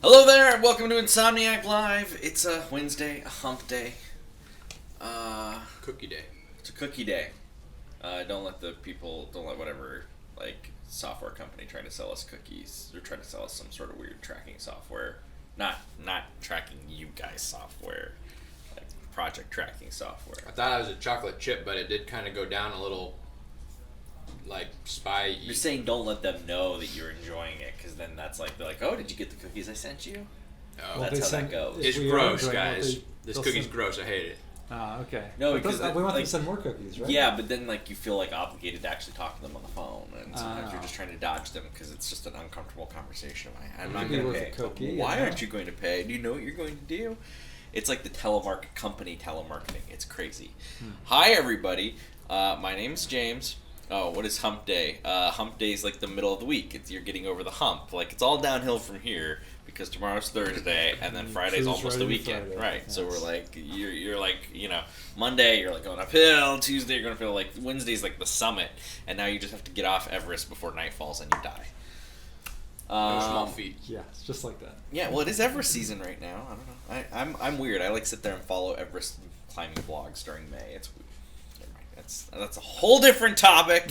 Hello there, and welcome to Insomniac Live. It's a Wednesday, a hump day. Cookie day. It's a cookie day. Don't let whatever, software company try to sell us cookies. They're trying to sell us some sort of weird tracking software. Not tracking you guys software. Like project tracking software. I thought it was a chocolate chip, but it did kind of go down a little, spy. You're saying don't let them know that you're enjoying it, because then that's like, they're like, oh, did you get the cookies I sent you? Oh, that's how that goes. It's gross, guys. This cookie's gross. I hate it. Ah, okay. No, but because we want them to send more cookies, right? Yeah, but then you feel obligated to actually talk to them on the phone, and sometimes you're just trying to dodge them because it's just an uncomfortable conversation. I'm not going to pay. Cookie, why aren't you going to pay? Do you know what you're going to do? It's like the telemarketing. It's crazy. Hi, everybody. My name's James. Oh, what is Hump Day? Hump Day is like the middle of the week. You're getting over the hump. It's all downhill from here because tomorrow's Thursday and then Friday's almost the weekend. Friday. Right. Yes. So we're you're Monday you're going uphill. Tuesday you're going to feel like Wednesday's like the summit, and now you just have to get off Everest before night falls and you die. No small feat. Yeah, it's just like that. Yeah, well, it is Everest season right now. I don't know. I'm weird. I sit there and follow Everest climbing vlogs during May. It's weird. That's a whole different topic.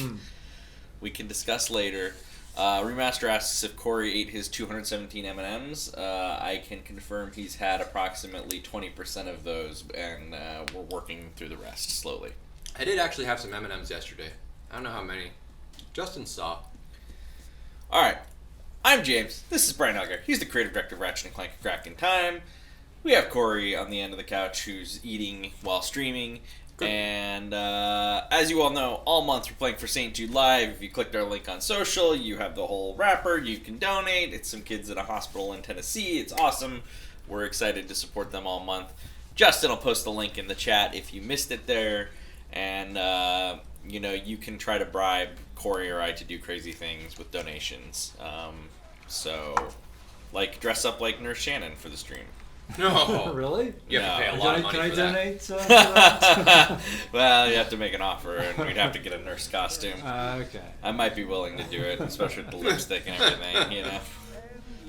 We can discuss later. Remaster asks if Corey ate his 217 M&Ms. I can confirm he's had approximately 20% of those, and we're working through the rest slowly. I did actually have some M&Ms yesterday. I don't know how many. Justin saw. All right. I'm James. This is Brian Elgar. He's the creative director of Ratchet Clank Crack in Time. We have Corey on the end of the couch who's eating while streaming. And as you all know, all month we're playing for St Jude Live. If you clicked our link on social, you have the whole wrapper. You can donate. It's some kids at a hospital in Tennessee. It's awesome. We're excited to support them all month. Justin will post the link in the chat if you missed it there. And, you can try to bribe Corey or I to do crazy things with donations. Dress up like Nurse Shannon for the stream. No. Really? You have to pay a lot of money Can I for donate that. to that? Well, you have to make an offer, and we'd have to get a nurse costume. Okay. I might be willing to do it, especially with the lipstick and everything,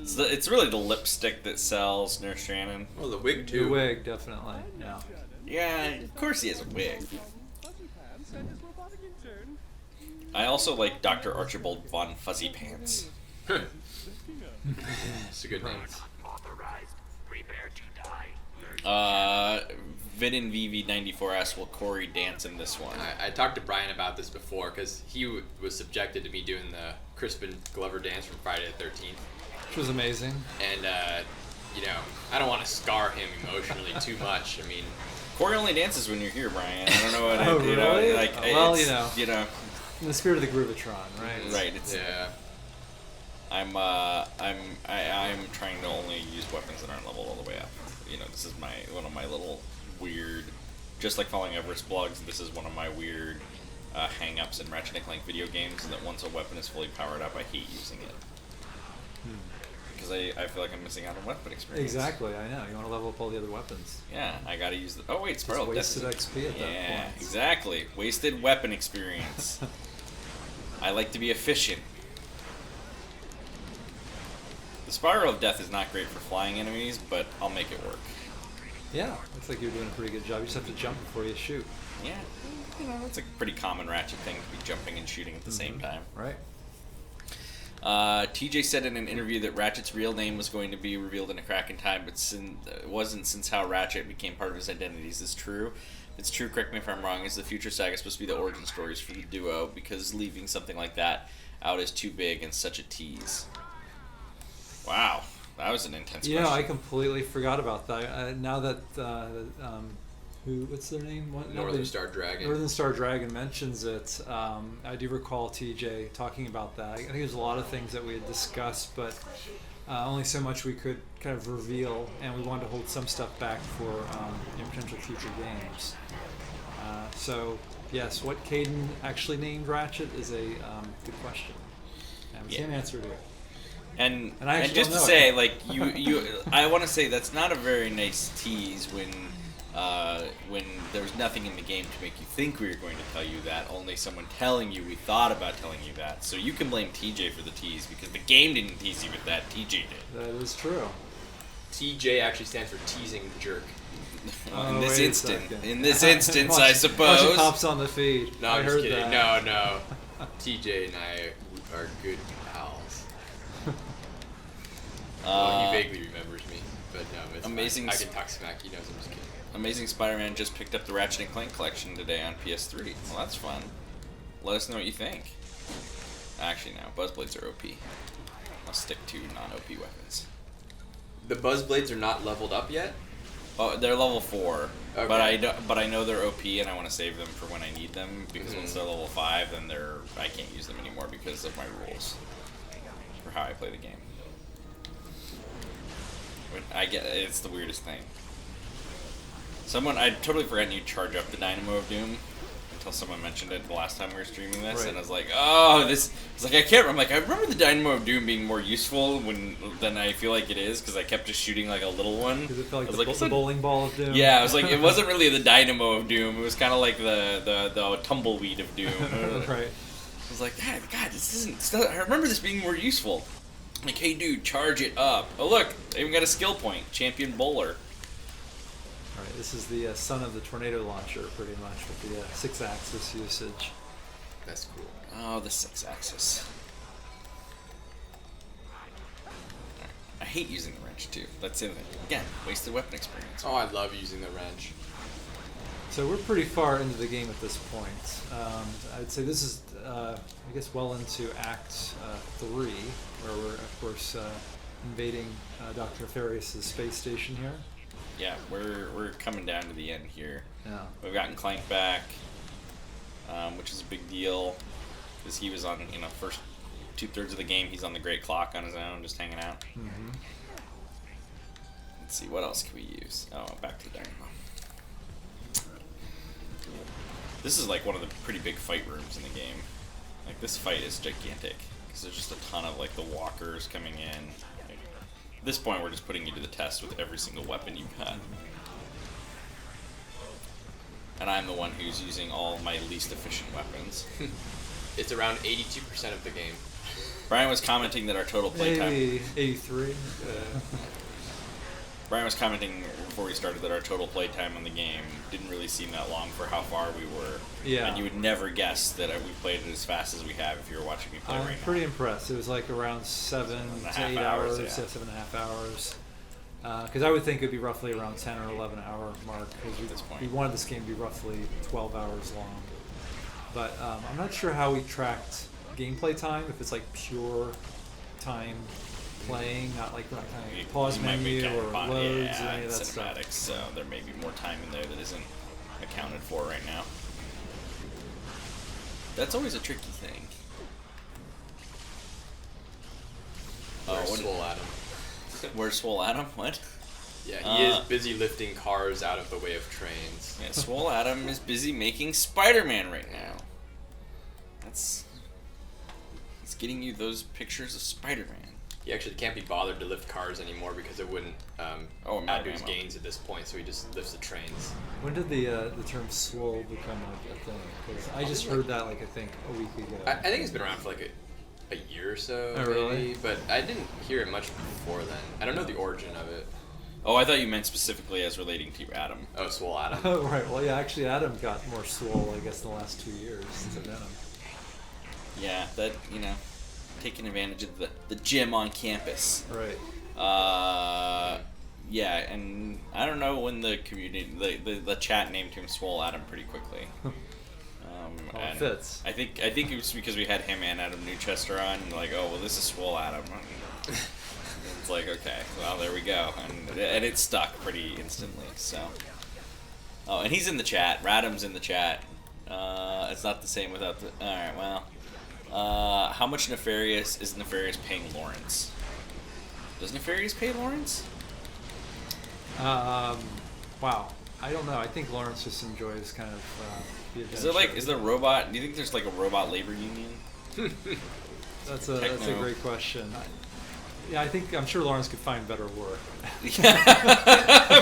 It's really the lipstick that sells Nurse Shannon. Well, the wig, too. The wig, definitely. Yeah. Yeah, of course he has a wig. I also like Dr. Archibald Von Fuzzy Pants. It's a good name. Vidin VV94 will Corey dance in this one? I talked to Brian about this before because he was subjected to me doing the Crispin Glover dance from Friday the 13th. Which was amazing. And, I don't want to scar him emotionally too much. I mean, Corey only dances when you're here, Brian. I don't know what Oh, really? Well, In the spirit of the Groovatron, right? Right. It's, yeah. I'm trying to only use weapons that aren't leveled all the way up. This is one of my little weird, just like following Everest blogs, this is one of my weird hang-ups in Ratchet Clank video games, that once a weapon is fully powered up, I hate using it. Because I feel like I'm missing out on weapon experience. Exactly, I know. You want to level up all the other weapons. Yeah, I gotta use the... Oh, wait, Spiral of Death. Wasted XP at that point. Yeah, exactly. Wasted weapon experience. I like to be efficient. The Spiral of Death is not great for flying enemies, but I'll make it work. Yeah, looks like you're doing a pretty good job. You just have to jump before you shoot. Yeah, that's a pretty common Ratchet thing to be jumping and shooting at the same time. Right. TJ said in an interview that Ratchet's real name was going to be revealed in A Crack in Time, but it wasn't, since how Ratchet became part of his identity. Is this true? If it's true, correct me if I'm wrong. Is the future saga supposed to be the origin stories for the duo? Because leaving something like that out is too big and such a tease. Wow, that was an intense question. I completely forgot about that. Now that what's their name? Northern Star Dragon. Northern Star Dragon mentions it. I do recall TJ talking about that. I think there's a lot of things that we had discussed, but only so much we could kind of reveal, and we wanted to hold some stuff back for potential future games. So yes, what Caden actually named Ratchet is a good question. And we can't answer it here. And I just to say, I want to say that's not a very nice tease when there's nothing in the game to make you think we were going to tell you that, only someone telling you we thought about telling you that. So you can blame TJ for the tease, because the game didn't tease you with that, TJ did. That is true. TJ actually stands for teasing jerk. In this wait a instant, second. in this instance, Watch- I watch it suppose. pops on the feed. No, I I'm just heard kidding. that. No. TJ and I are good pals. Well, he vaguely remembers me, but no, it's Amazing. fine. I can talk smack. He knows I'm just kidding. Amazing Spider-Man just picked up the Ratchet and Clank collection today on PS3. Well, that's fun. Let us know what you think. Actually, no. Buzzblades are OP. I'll stick to non-OP weapons. The Buzzblades are not leveled up yet? Oh, they're level 4, Okay. but I know they're OP, and I want to save them for when I need them. Because once they're level 5, then I can't use them anymore because of my rules for how I play the game. It's the weirdest thing. I totally forgot you charge up the Dynamo of Doom until someone mentioned it the last time we were streaming this, Right. and I was like, oh, this. It's like I remember the Dynamo of Doom being more useful than I feel like it is because I kept just shooting like a little one. Does it feel like I was the bowling ball of Doom? Yeah, I was like, it wasn't really the Dynamo of Doom. It was kind of like the tumbleweed of Doom. Right. I was like, God, I remember this being more useful. Like, hey, dude, charge it up. Oh, look, I even got a skill point. Champion Bowler. Alright, this is the son of the tornado launcher, pretty much, with the 6-axis usage. That's cool. Oh, the 6-axis. I hate using the wrench, too. That's the other thing. Again, wasted weapon experience. Oh, I love using the wrench. So we're pretty far into the game at this point. I'd say this is, I guess, well into Act 3, where we're, of course, invading Dr. Nefarious' space station here. Yeah, we're coming down to the end here. Yeah. We've gotten Clank back, which is a big deal, because he was on, first 2/3 of the game, he's on the Great Clock on his own, just hanging out. Mm-hmm. Let's see, what else can we use? Oh, back to the Dynamo. This is like one of the pretty big fight rooms in the game. Like, this fight is gigantic, because there's just a ton of, like, the walkers coming in. Like, at this point, we're just putting you to the test with every single weapon you've got. And I'm the one who's using all my least efficient weapons. It's around 82% of the game. Brian was commenting that our total playtime... Maybe 83. Brian was commenting before we started that our total playtime on the game didn't really seem that long for how far we were. Yeah. And you would never guess that we played it as fast as we have if you were watching me play I'm right now. pretty impressed. It was like around 7 to 8 hours, yeah, 7.5 hours. Because I would think it would be roughly around 10 or 11 hour mark. At this point. We wanted this game to be roughly 12 hours long. But I'm not sure how we tracked gameplay time, if it's like pure time playing, not like that kind of pause You might be menu or counting upon- loads yeah, or any of that cinematics, stuff. so there may be more time in there that isn't accounted for right now. That's always a tricky thing. Where's what- Swole Adam? Where's Swole Adam? What? Yeah, he is busy lifting cars out of the way of trains. Yeah, Swole Adam is busy making Spider-Man right now. It's getting you those pictures of Spider-Man. He actually can't be bothered to lift cars anymore because it wouldn't add to his gains at this point, so he just lifts the trains. When did the term swole become like a thing? Because I just heard that like I think a week ago. I think it's been around for like a year or so, Oh, maybe, really? but I didn't hear it much before then. I don't know the origin of it. Oh, I thought you meant specifically as relating to Adam. Oh, Swole Adam. Oh, right. Well, yeah, actually, Adam got more swole, I guess, in the last 2 years since I've known him. Yeah, that, taking advantage of the gym on campus. Right. Yeah, and I don't know when the community, the chat named him Swole Adam pretty quickly. Well, it and fits. I think it was because we had him and Adam Newchester on, and like, oh well, this is Swole Adam. And it's like, okay, well there we go, and it stuck pretty instantly. So, oh, and he's in the chat. Radam's in the chat. It's not the same without the. All right, well, how much is Nefarious paying Lawrence? Does Nefarious pay Lawrence? Wow. I don't know. I think Lawrence just enjoys kind of the adventure. Is there robot? Do you think there's like a robot labor union? That's a great question. I'm sure Lawrence could find better work.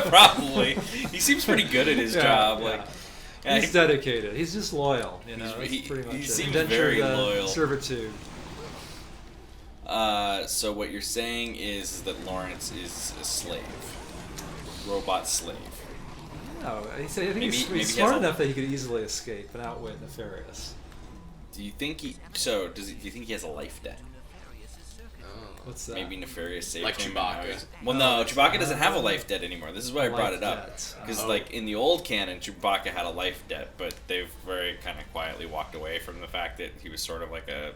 Probably. He seems pretty good at his job. Yeah. Like, He's dedicated. He's just loyal. That's pretty much he it. seems Indentured, very loyal. servitude. So what you're saying is that Lawrence is a slave, robot slave. No, I think Maybe he's he smart has a- enough that he could easily escape and outwit Nefarious. Do you think he? So do you think he has a life debt? What's that? Maybe Nefarious saved Like him. Chewbacca. And now well, no, Chewbacca doesn't have a life debt anymore. This is why I brought it up. Life debt. Because Oh. like in the old canon, Chewbacca had a life debt, but they've very kind of quietly walked away from the fact that he was sort of like a.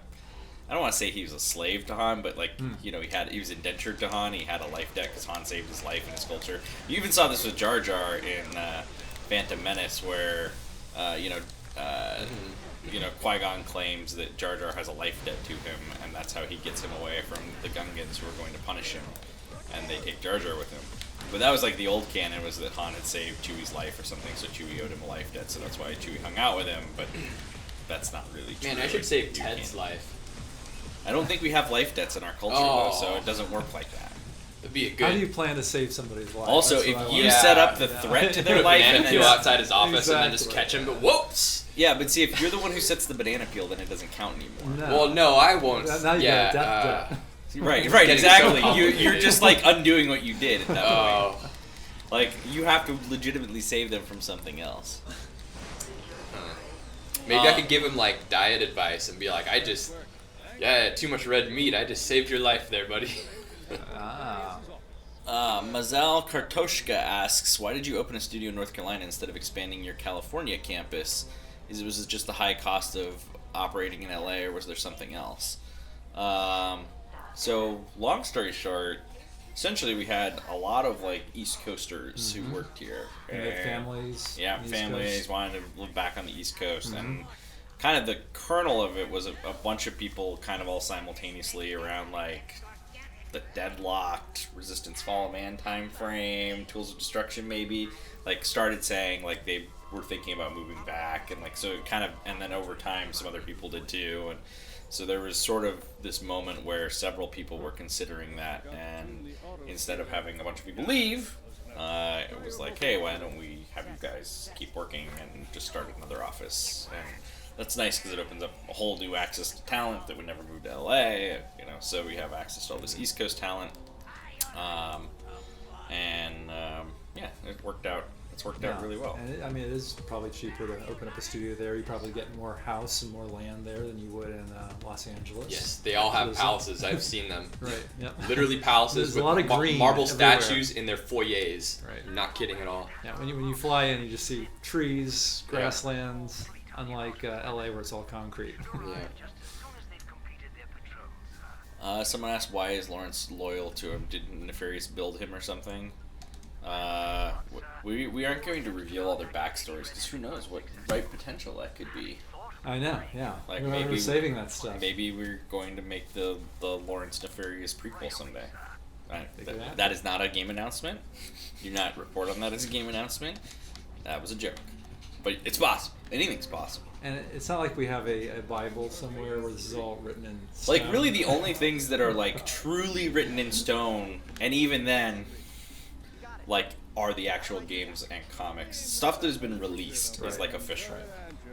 I don't want to say he was a slave to Han, but like you know, he was indentured to Han. He had a life debt because Han saved his life and his culture. You even saw this with Jar Jar in Phantom Menace, where Qui-Gon claims that Jar Jar has a life debt to him, and that's how he gets him away from the Gungans who are going to punish him, and they take Jar Jar with him. But that was like the old canon, was that Han had saved Chewie's life or something, so Chewie owed him a life debt, so that's why Chewie hung out with him, but that's not really true. Man, I should save You Ted's can't- life. I don't think we have life debts in our culture, though, so it doesn't work like that. That'd be a How do you good. plan to save somebody's life? Also, That's if what I you want. set up the Yeah. threat to Put their a life, banana and peel then outside his office and then just Exactly. catch him, but whoops! yeah, but see, if you're the one who sets the banana peel, then it doesn't count anymore. No. Well, no, I won't. Now you yeah, got a death debt. Right, Getting exactly. so You're complicated. just like undoing what you did at that point. Oh. Like, you have to legitimately save them from something else. Maybe I could give him like diet advice and be like, too much red meat. I just saved your life there, buddy. Ah. Mazal Kartoshka asks, why did you open a studio in North Carolina instead of expanding your California campus? Was it just the high cost of operating in LA, or was there something else? So, long story short, essentially we had a lot of like East Coasters who worked here. And they had families. Yeah, on the East families Coast. wanted to live back on the East Coast, and kind of the kernel of it was a bunch of people kind of all simultaneously around like the Deadlocked, Resistance Fall of Man time frame, Tools of Destruction maybe, like started saying like they were thinking about moving back, and like so it kind of, and then over time some other people did too, and so there was sort of this moment where several people were considering that, and instead of having a bunch of people leave, it was like, hey, why don't we have you guys keep working and just start another office? And that's nice because it opens up a whole new access to talent that would never move to LA, so we have access to all this East Coast talent. Yeah, it worked out. It's worked out really well. And it is probably cheaper to open up a studio there. You probably get more house and more land there than you would in Los Angeles. Yes, they all have There's palaces. I've seen them. Right. Yep. Literally palaces There's with a lot of green marble everywhere. statues in their foyers. Right. I'm not kidding at all. Yeah. When you fly in, you just see trees, grasslands. Unlike LA, where it's all concrete. Yeah. Someone asked, why is Lawrence loyal to him? Did Nefarious build him or something? We aren't going to reveal all their backstories, because who knows what right potential that could be. I know. Yeah. Like, we're maybe saving that stuff. Maybe we're going to make the Lawrence Nefarious prequel someday. Think of that. That is not a game announcement. Do not report on that as a game announcement. That was a joke. But it's possible. Anything's possible. And it's not like we have a Bible somewhere where this is all written in stone. Like, really, the only things that are, like, truly written in stone, and even then, like, are the actual games and comics. Stuff that has been released is, like, official.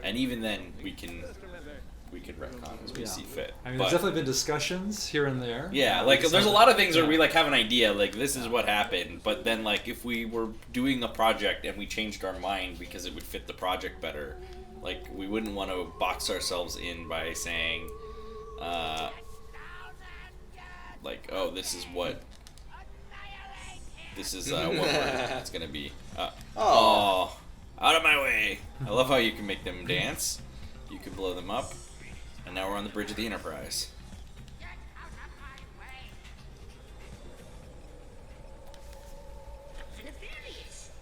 And even then, we can retcon as we see fit. I mean, But- there's definitely been discussions here and there. Yeah, We like, just there's a haven't- lot of things where yeah. we, like, have an idea, like, this is what happened, but then, like, if we were doing a project and we changed our mind because it would fit the project better, like, we wouldn't want to box ourselves in by saying, like, oh, this is what it's gonna be. Oh, out of my way! I love how you can make them dance. You can blow them up, and now we're on the bridge of the Enterprise.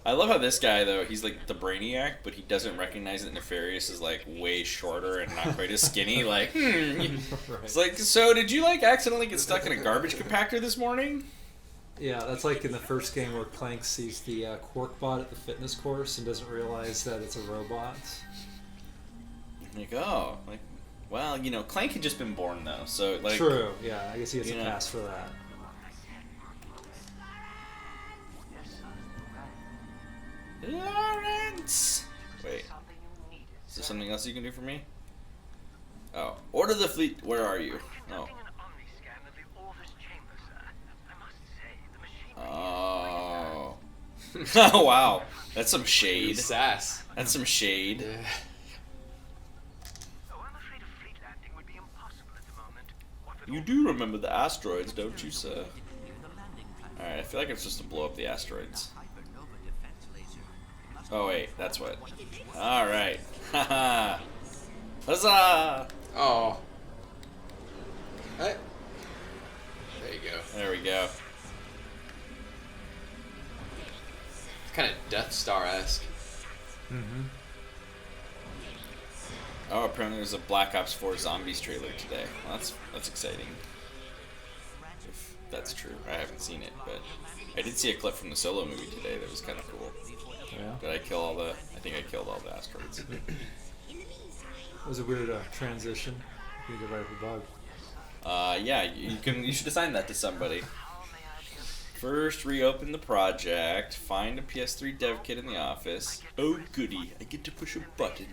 I love how this guy, though, he's like the brainiac, but he doesn't recognize that Nefarious is like way shorter and not quite as skinny. Like, It's like, so did you like accidentally get stuck in a garbage compactor this morning? Yeah, that's like in the first game where Clank sees the Quark bot at the fitness course and doesn't realize that it's a robot. Like, oh, like, well, Clank had just been born though, so like. True. Yeah, I guess he gets a you know. pass for that. Lawrence! Wait. Is there something else you can do for me? Oh. Order the fleet. Where are you? Oh. Oh wow, that's some Ooh, shade. sass. That's some shade. Yeah. You do remember the asteroids, don't you, sir? Alright, I feel like I'm supposed to blow up the asteroids. Oh wait, that's what. Alright. Haha. Huzzah! Oh. What? There you go. There we go. It's kind of Death Star-esque. Mm-hmm. Oh, apparently there's a Black Ops 4 Zombies trailer today. Well, that's exciting. If that's true. I haven't seen it, but I did see a clip from the Solo movie today that was kind of cool. Yeah. Did I kill all the... I think I killed all the asteroids. It was a weird transition. You get right up the bug. Yeah, you should assign that to somebody. First, reopen the project. Find a PS3 dev kit in the office. Oh goody, I get to push a button.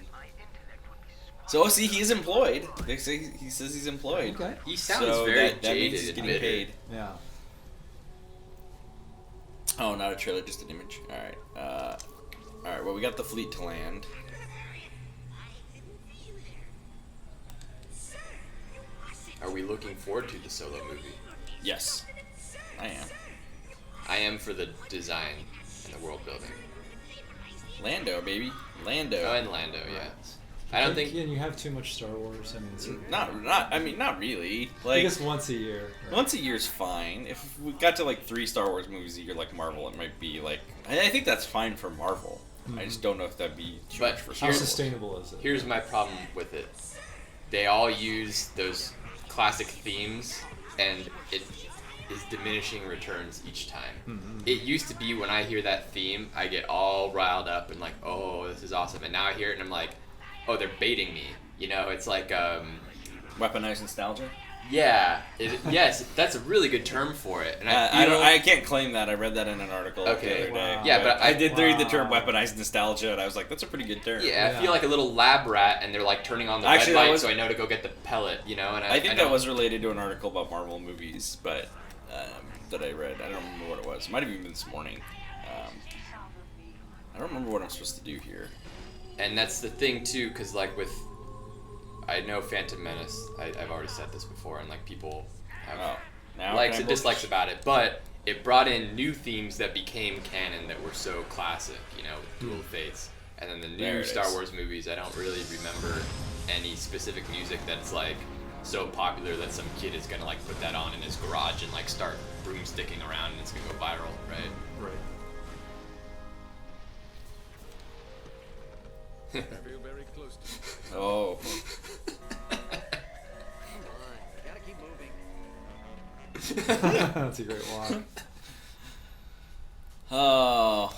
So, see, he's employed. He says he's employed. Okay. He sounds So very that means jaded he's and getting bitter. paid. Yeah. Oh, not a trailer, just an image. Alright. Alright, well, we got the fleet to land. Are we looking forward to the Solo movie? Yes. I am. I am for the design and the world building. Lando, baby. Lando. Oh, and Lando, yeah. I don't think... Again, you have too much Star Wars. I mean, it's, Not really. I Like, guess once a year. Right? once a year's fine. If we got to like 3 Star Wars movies a year like Marvel, it might be like... I think that's fine for Marvel. I just don't know if that'd be too But much for How Star Wars. sustainable is it? Here's my problem with it. They all use those classic themes, and it is diminishing returns each time. Mm-hmm. It used to be when I hear that theme, I get all riled up and like, oh, this is awesome. And now I hear it and I'm like, oh, they're baiting me. You know, it's like, Weaponized nostalgia? yeah, yes, that's a really good term for it. And I feel, I can't claim that. I read that in an article the Okay. other day. Wow. Yeah, but I did read the term Wow. weaponized nostalgia, and I was like, that's a pretty good term. yeah, I Yeah. feel like a little lab rat, and they're like turning on the Actually, red that light, was- so I know to go get the pellet. You know, and I think know, that was related to an article about Marvel movies, but that I read. I don't remember what it was. It might have even been this morning. I don't remember what I'm supposed to do here. And that's the thing too, because like with, I know Phantom Menace. I've already said this before, and like people have Oh, now likes can I and go- dislikes about it, but it brought in new themes that became canon that were so classic. You know, with Duel of Fates, and then the There new it Star is. Wars movies. I don't really remember any specific music that's like so popular that some kid is gonna like put that on in his garage and like start broomsticking around and it's gonna go viral, right? Right. Oh. That's a great one. Oh.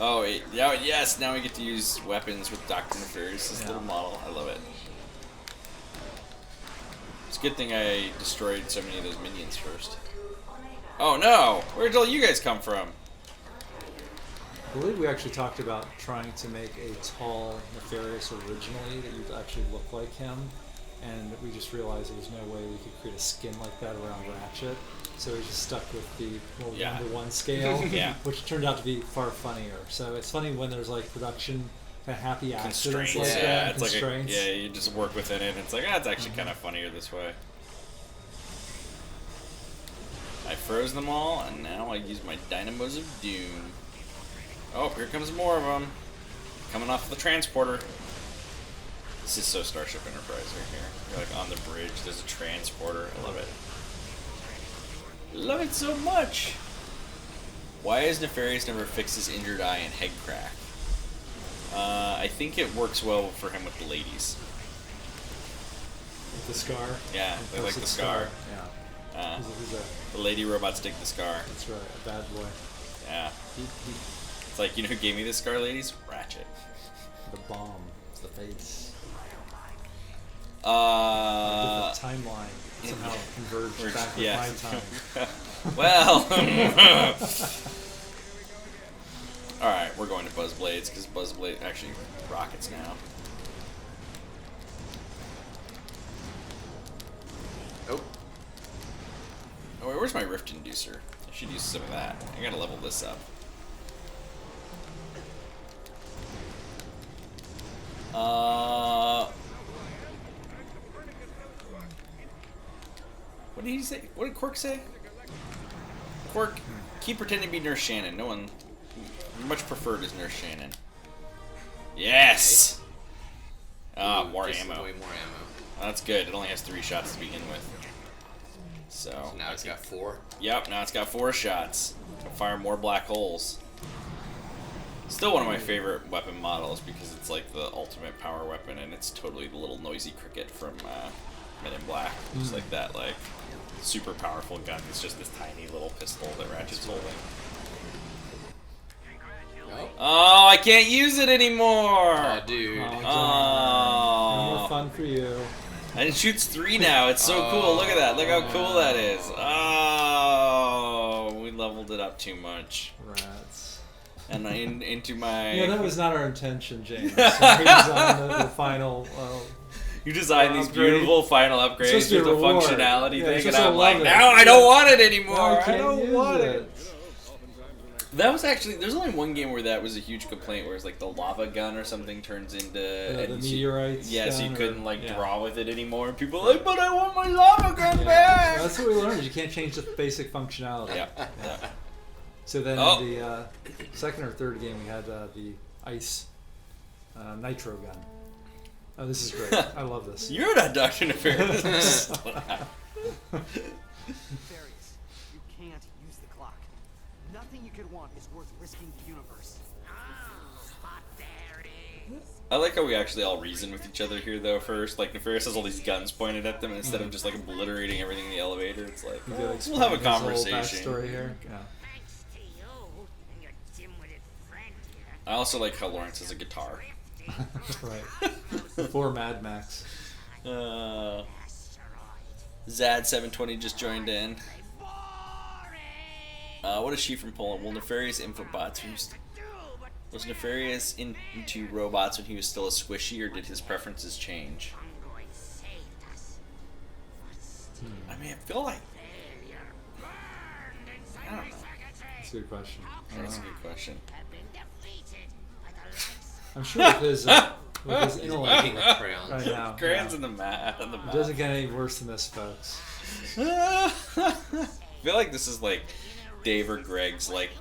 Oh, wait. Yeah, yes, now we get to use weapons with Dr. Nefarious' Yeah. little model. I love it. It's a good thing I destroyed so many of those minions first. Oh no! Where'd all you guys come from? I believe we actually talked about trying to make a tall Nefarious originally that would actually look like him, and we just realized there was no way we could create a skin like that around Ratchet, so we just stuck with the more Yeah. 1-to-1 scale, Yeah. which turned out to be far funnier. So it's funny when there's like production kind of happy accidents Constraints. like Yeah, that, it's like constraints. you just work within it, and it's like, it's actually kind of funnier this way. I froze them all, and now I use my Dynamos of Doom. Oh, here comes more of them. Coming off the transporter. This is so Starship Enterprise right here. You're like on the bridge, there's a transporter. I love it. Love it so much! Why has Nefarious never fixed his injured eye and head crack? I think it works well for him with the ladies. With the scar. Yeah, they like the scar. Yeah. He's a, The lady robots dig the scar. that's right, a bad boy. Yeah. He, It's like, you know who gave me the scar, ladies? Ratchet. the bomb. It's the face. Uh, Different timeline somehow converged we're- back with yeah. my time. Well. Alright, we're going to Buzzblades, because Buzzblade actually rockets now. Oh, Oh, wait, where's my Rift Inducer? I should use some of that. I gotta level this up. What did he say? What did Quark say? Quark, keep pretending to be Nurse Shannon. No one much preferred as Nurse Shannon. Yes! More ammo. Way more ammo. That's good. It only has 3 shots to begin with. So now it's got 4. Yep, now it's got 4 shots. Can fire more black holes. Still one of my favorite weapon models because it's like the ultimate power weapon, and it's totally the little noisy cricket from Men in Black. Just like that, like super powerful gun. It's just this tiny little pistol that Ratchet's holding. Nope. Oh, I can't use it anymore. Oh, dude. Oh, Oh. no more fun for you. And it shoots 3 now. It's so cool. Look at that. Look how cool that is. Oh, we leveled it up too much. Rats. And into my... Yeah, that was not our intention, James. So we designed the final... You designed these upgrade. beautiful final upgrades It's supposed to with be the a reward. functionality Yeah, thing, you're and supposed to I'm like, love it. now I don't want it anymore. No, I don't want use it. That was actually, there's only one game where that was a huge complaint, where it's like the lava gun or something turns into... The and meteorites. Yeah, so you gun couldn't or- like yeah. draw with it anymore. And people are like, but I want my lava gun Yeah. back! That's what we learned. You can't change the basic functionality. Yeah. So then Oh. in the second or third game, we had the ice nitro gun. Oh, this is great. I love this. You're not Dr. Nefarious. Nefarious, you can't use the clock. Nothing you could want is worth risking the universe. I like how we actually all reason with each other here, though, first. Like, Nefarious has all these guns pointed at them, and instead of just, like, obliterating everything in the elevator, it's like, You oh, gotta we'll have a explain his whole conversation. backstory here. Yeah. Thanks to you and your dim-witted friend here. I also like how Lawrence has a guitar. Right. Before Mad Max. Zad720 just joined in. What is she from Poland? Well, Nefarious Infobots. Was Nefarious into robots when he was still a squishy, or did his preferences change? I mean, I feel like... I don't know. That's a good question. That's a good question. I'm sure with his intellect Eating like crayons. right now, Crayons yeah. in the mat. It doesn't get any worse than this, folks. I feel like this is like Dave or Greg's like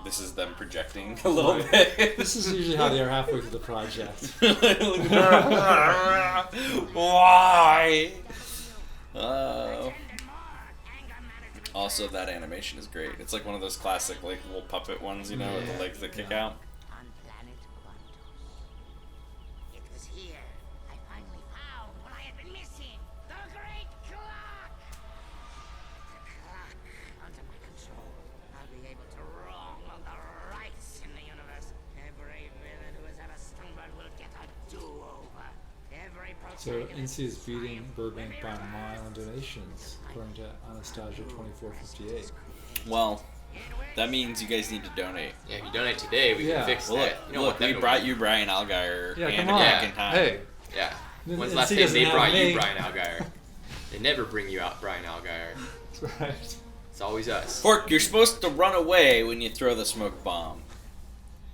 this is them projecting a little Right. bit. This is usually how they are halfway through the project. Why? Also, that animation is great. It's like one of those classic like little puppet ones, you know, with the legs that kick out. On planet Quantos. It was here I finally found what I had been missing. The great clock! The clock under my control. I'll be able to wrong all the rights in the universe. Every villain who has ever stumbled will get a do-over. Every So protagonist NC is beating Burbank by a mile in donations, according to Anastasia 2458. Well, that means you guys need to donate. Yeah, if you donate today, we Yeah. can fix Well, that. look, You don't look, want that we to brought win. you Brian Algeier Yeah, and come a on. Crack in Time. Hey. Yeah. Then When's the NC last time doesn't they have brought me. you Brian Algeier? They never bring you out Brian Algeier. That's right. It's always us. Fork, you're supposed to run away when you throw the smoke bomb.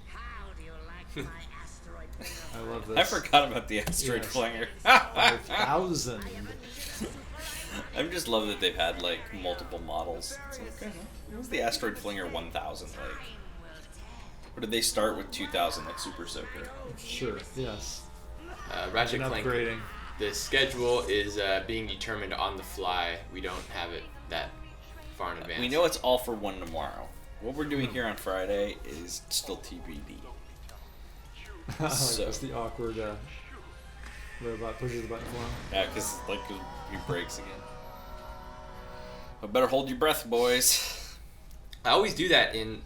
How do you like my asteroid I love this. I forgot about the asteroid Yes. flinger. 5,000. I just love that they've had like multiple models. It's like, okay, what was the asteroid flinger 1000 like? Or did they start with 2000 like Super Soaker? Sure, yes. Ratchet And Clank. upgrading. The schedule is being determined on the fly. We don't have it that far in advance. We know it's all for one tomorrow. What we're doing here on Friday is still TBD. I like So- this, the awkward robot pushes the button for him. Yeah, because like he breaks again. But better hold your breath, boys. I always do that in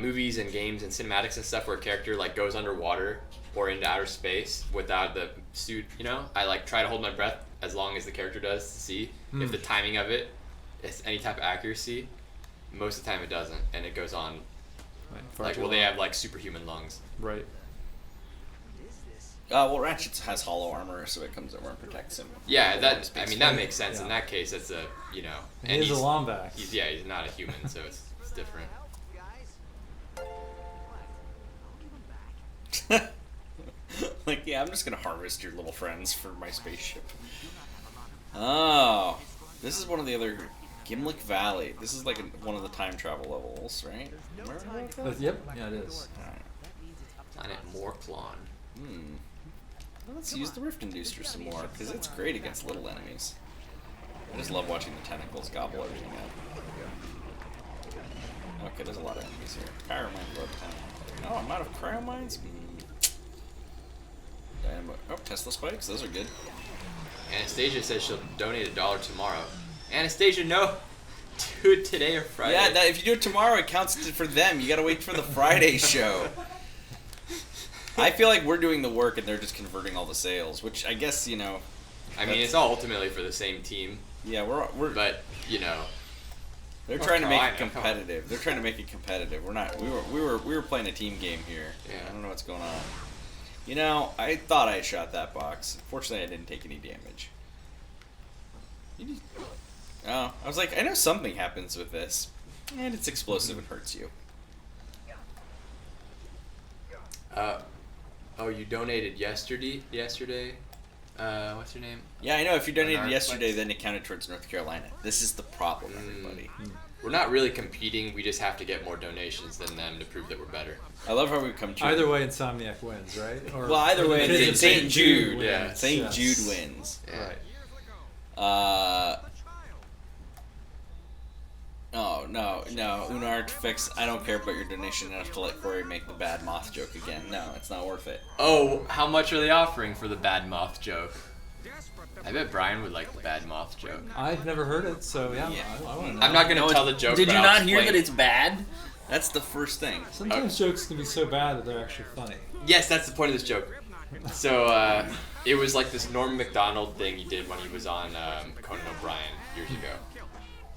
movies and games and cinematics and stuff where a character like goes underwater or into outer space without the suit. You know, I like try to hold my breath as long as the character does to see if the timing of it is any type of accuracy. Most of the time it doesn't, and it goes on Right, far like too well they long. have like superhuman lungs. Right. Well, Ratchet has hollow armor, so it comes over and protects him. Yeah, that Space that fight. makes sense. Yeah. In that case, it's a And and he's a Lombax. He's not a human, so it's different. Like, yeah, I'm just gonna harvest your little friends for my spaceship. Oh, this is one of the other Gimlick Valley. This is like one of the time travel levels, right? Remember about that? Yep. Yeah, it is. Alright. Planet Morclon. Well, let's use the Rift Inducer some more, because it's great against little enemies. I just love watching the tentacles gobble everything up. Okay, there's a lot of enemies here. Cryo Blood Tank. Oh, I'm out of Cryo Mines? Oh, Tesla Spikes, those are good. Anastasia says she'll donate $1 tomorrow. Anastasia, no. Do it today or Friday. Yeah, if you do it tomorrow, it counts for them. You gotta wait for the Friday show. I feel like we're doing the work and they're just converting all the sales, which I guess, I mean, it's all ultimately for the same team. Yeah, we're But, they're trying to make I it know. competitive. They're trying to make it competitive. We're not. We were playing a team game here. Yeah. I don't know what's going on. I thought I shot that box. Fortunately, I didn't take any damage. Oh, I was like, I know something happens with this, and it's explosive and hurts you. You donated yesterday? What's your name? Yeah, I know. If you donated Narc yesterday, Flex? then it counted towards North Carolina. This is the problem, everybody. We're not really competing. We just have to get more donations than them to prove that we're better. I love how we've come to Either way, Insomniac wins, right? Or, Well, either or way, the kids St. of Jude. wins. Yeah. St. Yes. Jude wins. Yeah. Right. Oh, no, Unart fix. I don't care about your donation enough to let Corey make the bad moth joke again. No, it's not worth it. Oh, how much are they offering for the bad moth joke? I bet Brian would like the bad moth joke. I've never heard it, so yeah, Yeah. I want to know. I'm not gonna tell the joke. Did but you I'll not hear explain. that it's bad? That's the first thing. Sometimes jokes can be so bad that they're actually funny. Yes, that's the point of this joke. So it was like this Norm Macdonald thing he did when he was on Conan O'Brien years ago,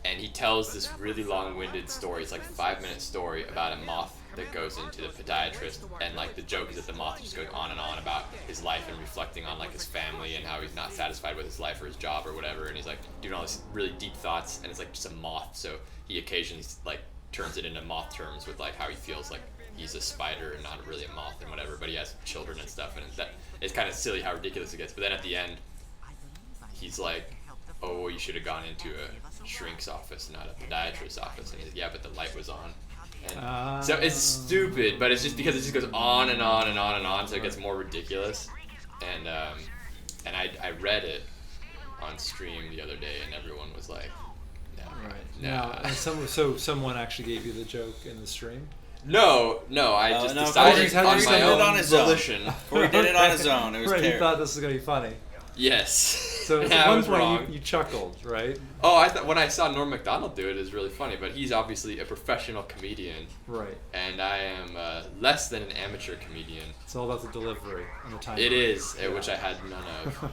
and he tells this really long-winded story. It's like a 5-minute story about a moth that goes into the podiatrist, and like the joke is that the moth just goes on and on about his life and reflecting on like his family and how he's not satisfied with his life or his job or whatever, and he's like doing all these really deep thoughts, and it's like just a moth, so he occasionally like turns it into moth terms with like how he feels like he's a spider and not really a moth and whatever, but he has children and stuff, and it's kind of silly how ridiculous it gets. But then at the end he's like, oh, well, you should have gone into a shrink's office, not a podiatrist's office, and he's like, yeah, but the light was on. And so it's stupid, but it's just because it just goes on and on and on and on, so it gets more ridiculous. And I read it on stream the other day, and everyone was like, no, Right. nah. Now, so someone actually gave you the joke in the stream? No, I just no, decided Corey on did my it own on his own. volition. Corey did it on his own. It was right, he terrible. thought this was going to be funny. Yes. So I at one was point wrong. you chuckled, right? Oh, I thought when I saw Norm Macdonald do it, it was really funny, but he's obviously a professional comedian, Right. and I am less than an amateur comedian. It's all about the delivery and the timing. It is, which I had none of.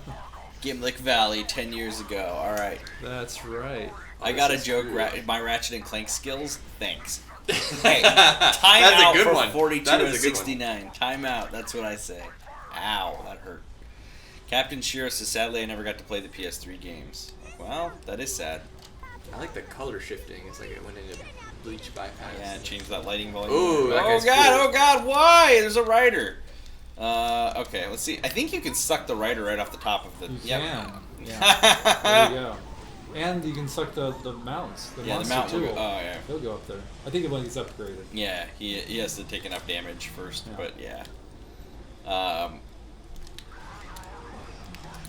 Gimlick Valley 10 years ago. All right. That's right. I got a This is joke. true. My Ratchet and Clank skills. Thanks. Hey, time That's out a good for one. 42 That and is a good one. 69. Time out. That's what I say. Ow, that hurt. Captain Shiro says, sadly, I never got to play the PS3 games. Well, that is sad. I like the color shifting. It's like it went into bleach bypass. Yeah, change that lighting volume. Ooh, that oh guy's god, cool. oh god, why? There's a rider. Okay, let's see. I think you can suck the rider right off the top of the. You Yep. can. Yeah. There you go. And you can suck the mounts. The Yeah, the monster mount will too. go. Oh yeah. He'll go up there. I think when he's upgraded. Yeah, he has to take enough damage first, Yeah. but yeah.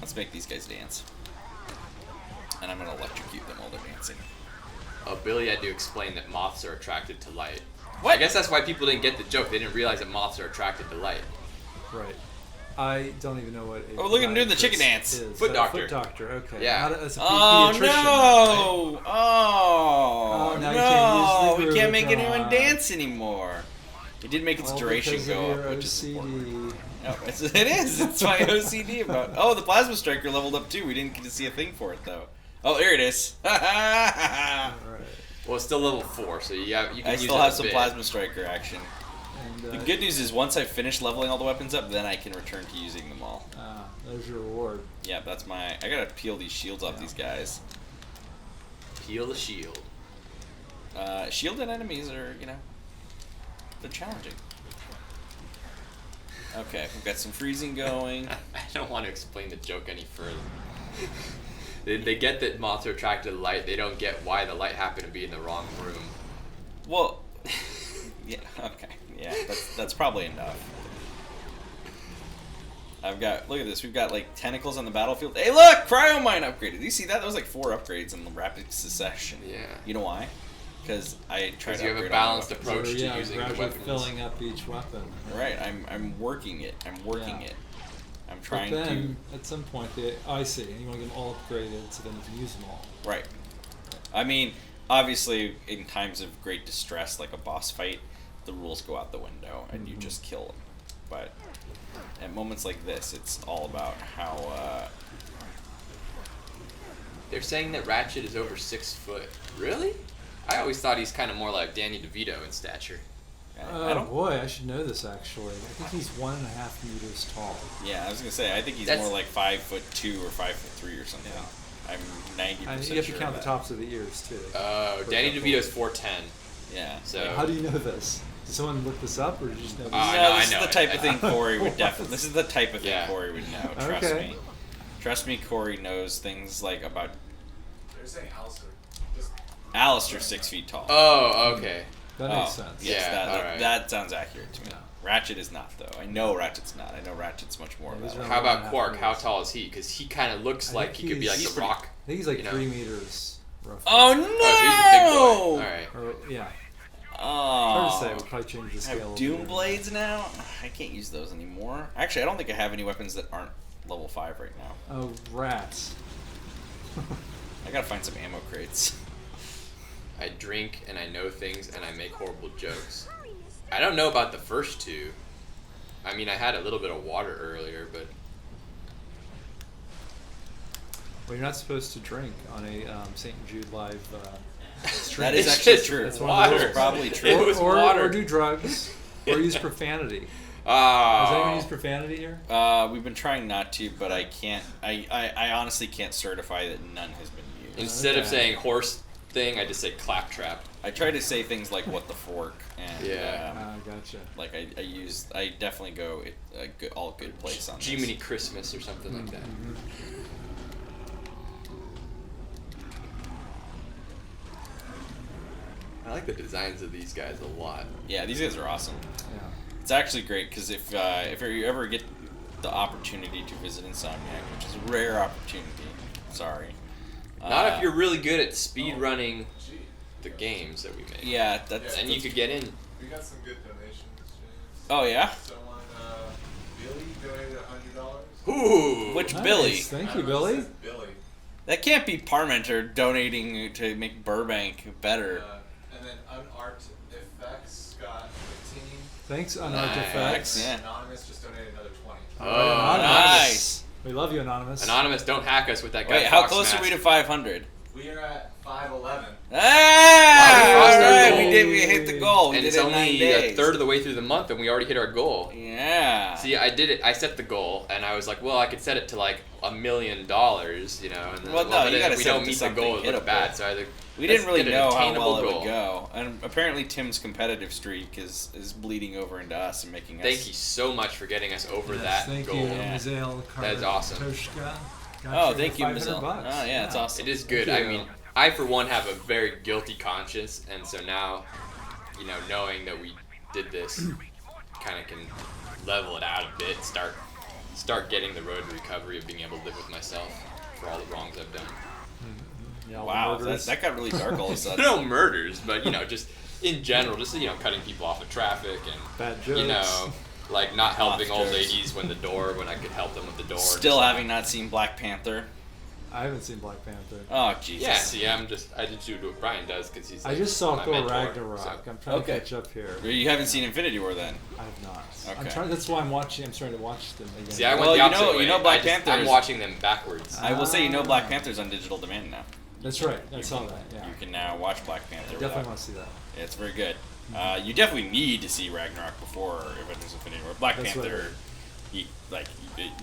Let's make these guys dance. And I'm gonna electrocute them while they're dancing. Oh, Billy had to explain that moths are attracted to light. What? I guess that's why people didn't get the joke. They didn't realize that moths are attracted to light. Right. I don't even know what. Oh, look at him doing the chicken podiatrist dance. is. Foot A doctor. Foot doctor. Okay. Yeah. Not as a Oh pediatrician, right? no! Oh, now no! you can't use the We can't make groove anyone rod. dance anymore. It did make its All duration because of go your up, which is important. OCD. No, it is. It's my OCD about. Oh, the plasma striker leveled up too. We didn't get to see a thing for it though. Oh, there it is. All right. Well, it's still level 4, so you can I use still it have a some bit. plasma striker action. And And The good news is once I finish leveling all the weapons up, then I can return to using them all. there's your reward. Yeah, that's my... I gotta peel these shields off these guys. Peel the shield. Shielded enemies are, they're challenging. Okay, we've got some freezing going. I don't want to explain the joke any further. They get that moths are attracted to light. They don't get why the light happened to be in the wrong room. Well, yeah, okay. Yeah, that's probably enough. Look at this, we've got like tentacles on the battlefield. Hey look, cryo mine upgraded. Did you see that? That was like 4 upgrades in the rapid succession. Yeah. You know why? Because I tried to you have a upgrade balanced all my approach weapons. to using the gradually weapons. filling up each weapon. Right, I'm working it. I'm working Yeah. it. I'm But trying then, at some point, I see, and you want to get them all upgraded so then you can use them all. to... Right. I mean, obviously, in times of great distress, like a boss fight, the rules go out the window, and you just kill them. But at moments like this, it's all about how... They're saying that Ratchet is over 6 foot. Really? I always thought he's kind of more like Danny DeVito in stature. I don't... Boy, I should know this actually. I think he's 1.5 meters tall. Yeah, I was gonna say, I think he's more like 5'2" or 5'3" or something. Yeah. I'm 90% And sure. you have to count of the that. tops of the ears too. Danny DeVito's 4'10". Yeah. So How do you know this? Did someone look this up, or did you just know this? No, No, I this is know the it. type of thing Corey would What? definitely. This is the type of thing Yeah. Corey would know. Trust Okay. me. Trust me, Corey knows things like about. They're saying Alistair. Just Alistair's 6 feet tall. Oh, okay. That makes sense. Yes, Yeah, that alright. that sounds accurate to me. Yeah. Ratchet is not, though. I know Ratchet's not. I know Ratchet's much more Yeah, of he's that. around How about 1.5 Quark? How meters. tall is he? Because he kind of looks I like think he could be like he's the Rock. I think he's like You know. 3 meters, roughly. Oh Oh, so he's a big boy. no! All right. Or, yeah. Oh. Hard to say. We'll probably change the I scale. have a Doom bit. Blades now. I can't use those anymore. Actually, I don't think I have any weapons that aren't level 5 right now. Oh, rats. I gotta find some ammo crates. I drink and I know things and I make horrible jokes. I don't know about the first two. I mean, I had a little bit of water earlier, but Well, you're not supposed to drink on a St Jude live stream. That is It's actually just true. That's one of the water. rules. Probably true. It was water. Or do drugs, or use profanity. Oh. Has anyone used profanity here? We've been trying not to, but I can't. I honestly can't certify that none has been used. Instead of Okay. saying horse thing, I just say claptrap. I try to say things like "what the fork" and Yeah. Gotcha. like I definitely go all good place on this. Jiminy Christmas or something like that. I like the designs of these guys a lot. Yeah, these guys are awesome. Yeah. It's actually great because if you ever get the opportunity to visit Insomniac, which is a rare opportunity, sorry. Not if you're really good at speed running the games that we make. Yeah, that's. And you could get in. we got some good donations, James. Oh yeah. Someone, Billy donated $100. Ooh. Which Nice. Billy? Thank I you, don't know, it Billy. says Billy. That can't be Parmenter donating to make Burbank better. And then Unart Effects got 15. Thanks, Nice. Unarmed Effects. Yeah. Anonymous just donated another 20. Oh, Nice. We love you, Anonymous. Anonymous, don't hack us with that guy. Wait, how Fox close are mask. we to 500? We are at 511. Ah, Wow, we crossed our alright, goal. we hit the goal. We And did it's it in 9 only days. a third of the way through the month, and we already hit our goal. Yeah. See, I did it. I set the goal, and I was like, well, I could set it to like $1 million, you know. And then, Well, no, but you if gotta we set it don't to meet the something goal, it looked hittable. bad. So I was like, We let's didn't really get an know how attainable well it goal. would go, and apparently Tim's competitive streak is bleeding over into us and making us. Thank you so much for getting us over Yes, that thank goal. you, Yeah. Mizael That's awesome. Kartoshka. Oh, thank you, $500. Mizel. Oh, yeah, it's awesome. It is good. Thank I you. mean, I for one have a very guilty conscience, and so now, you know, knowing that we did this, kind of can level it out a bit. Start getting the road to recovery of being able to live with myself for all the wrongs I've done. Yeah, all the Wow, murderers. that got really dark all of a sudden. No murders, but you know, just in general, just you know, cutting people off of traffic and Bad jokes. you know, like not helping old jokes. ladies when I could help them with the door. and Still just, having not seen Black Panther. I haven't seen Black Panther. Oh Jesus. Yeah, see, I just do what Brian does because he's. I like, just saw my Thor mentor, Ragnarok. so- I'm trying Okay. to catch up here. You haven't seen Infinity War then? I have not. Okay. I'm trying. That's why I'm watching. I'm starting to watch them again. See, I went Well, the you opposite know- way. you know Black I'm Panther's- watching them backwards. I will say, Black Panther's on digital demand now. That's right. I saw that. Yeah. You can now watch Black Panther. Definitely without- want to see that. Yeah, it's very good. You definitely need to see Ragnarok before Avengers Infinity War. Black That's what I Panther, heard.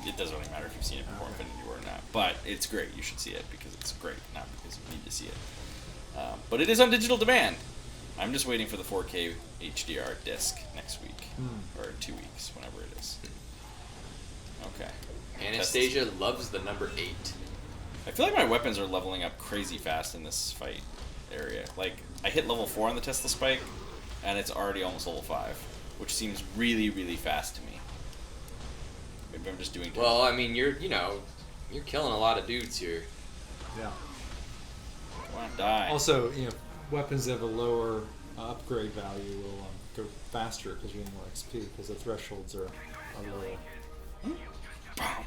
it doesn't really matter if you've seen it before Infinity War or not. But it's great. You should see it because it's great, not because you need to see it. But it is on digital demand. I'm just waiting for the 4K HDR disc next week or in 2 weeks, whenever it is. Okay. Anastasia loves the number 8. I feel like my weapons are leveling up crazy fast in this fight area. Like, I hit level 4 on the Tesla Spike, and it's already almost level 5, which seems really, really fast to me. Maybe I'm just doing too Well, I mean, you're killing a lot of dudes here. Yeah. Come on, die. Also, weapons that have a lower upgrade value will go faster because you get more XP because the thresholds are lower. Boom,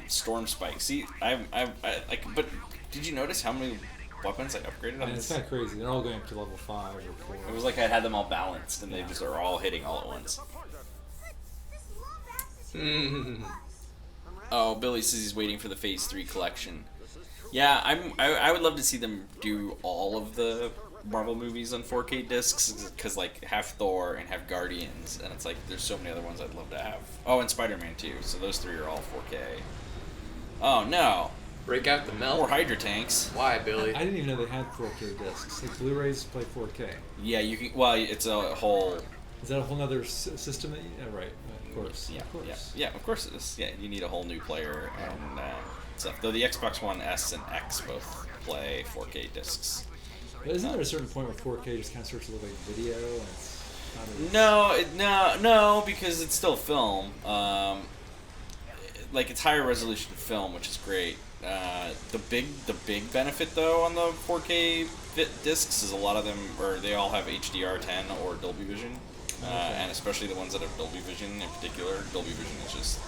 Storm Spike. See, but did you notice how many weapons I upgraded on And it's this? not crazy. They're all going up to level 5 or 4. It was like I had them all balanced, and they just are all hitting all at once. Oh, Billy says he's waiting for the Phase 3 collection. Yeah, I would love to see them do all of the Marvel movies on 4K discs, because like have Thor and have Guardians, and it's like there's so many other ones I'd love to have. Oh, and Spider-Man too. So those 3 are all 4K. Oh no, Break out the more melt. Hydra tanks. Why, Billy? I didn't even know they had 4K discs. Like Blu-rays play 4K. Yeah, you can. Well, it's a whole. Is that a whole other system that you? Yeah, right. Of course. Yeah, Of course. yeah, of course it is. Yeah, you need a whole new player and stuff. Though the Xbox One S and X both play 4K discs. But isn't there a certain point where 4K just kind of starts to look like video? And it's not as... No, because it's still film. Like it's higher resolution film, which is great. The big benefit though on the 4K discs is a lot of them, or they all have HDR10 or Dolby Vision, and especially the ones that have Dolby Vision in particular. Dolby Vision is just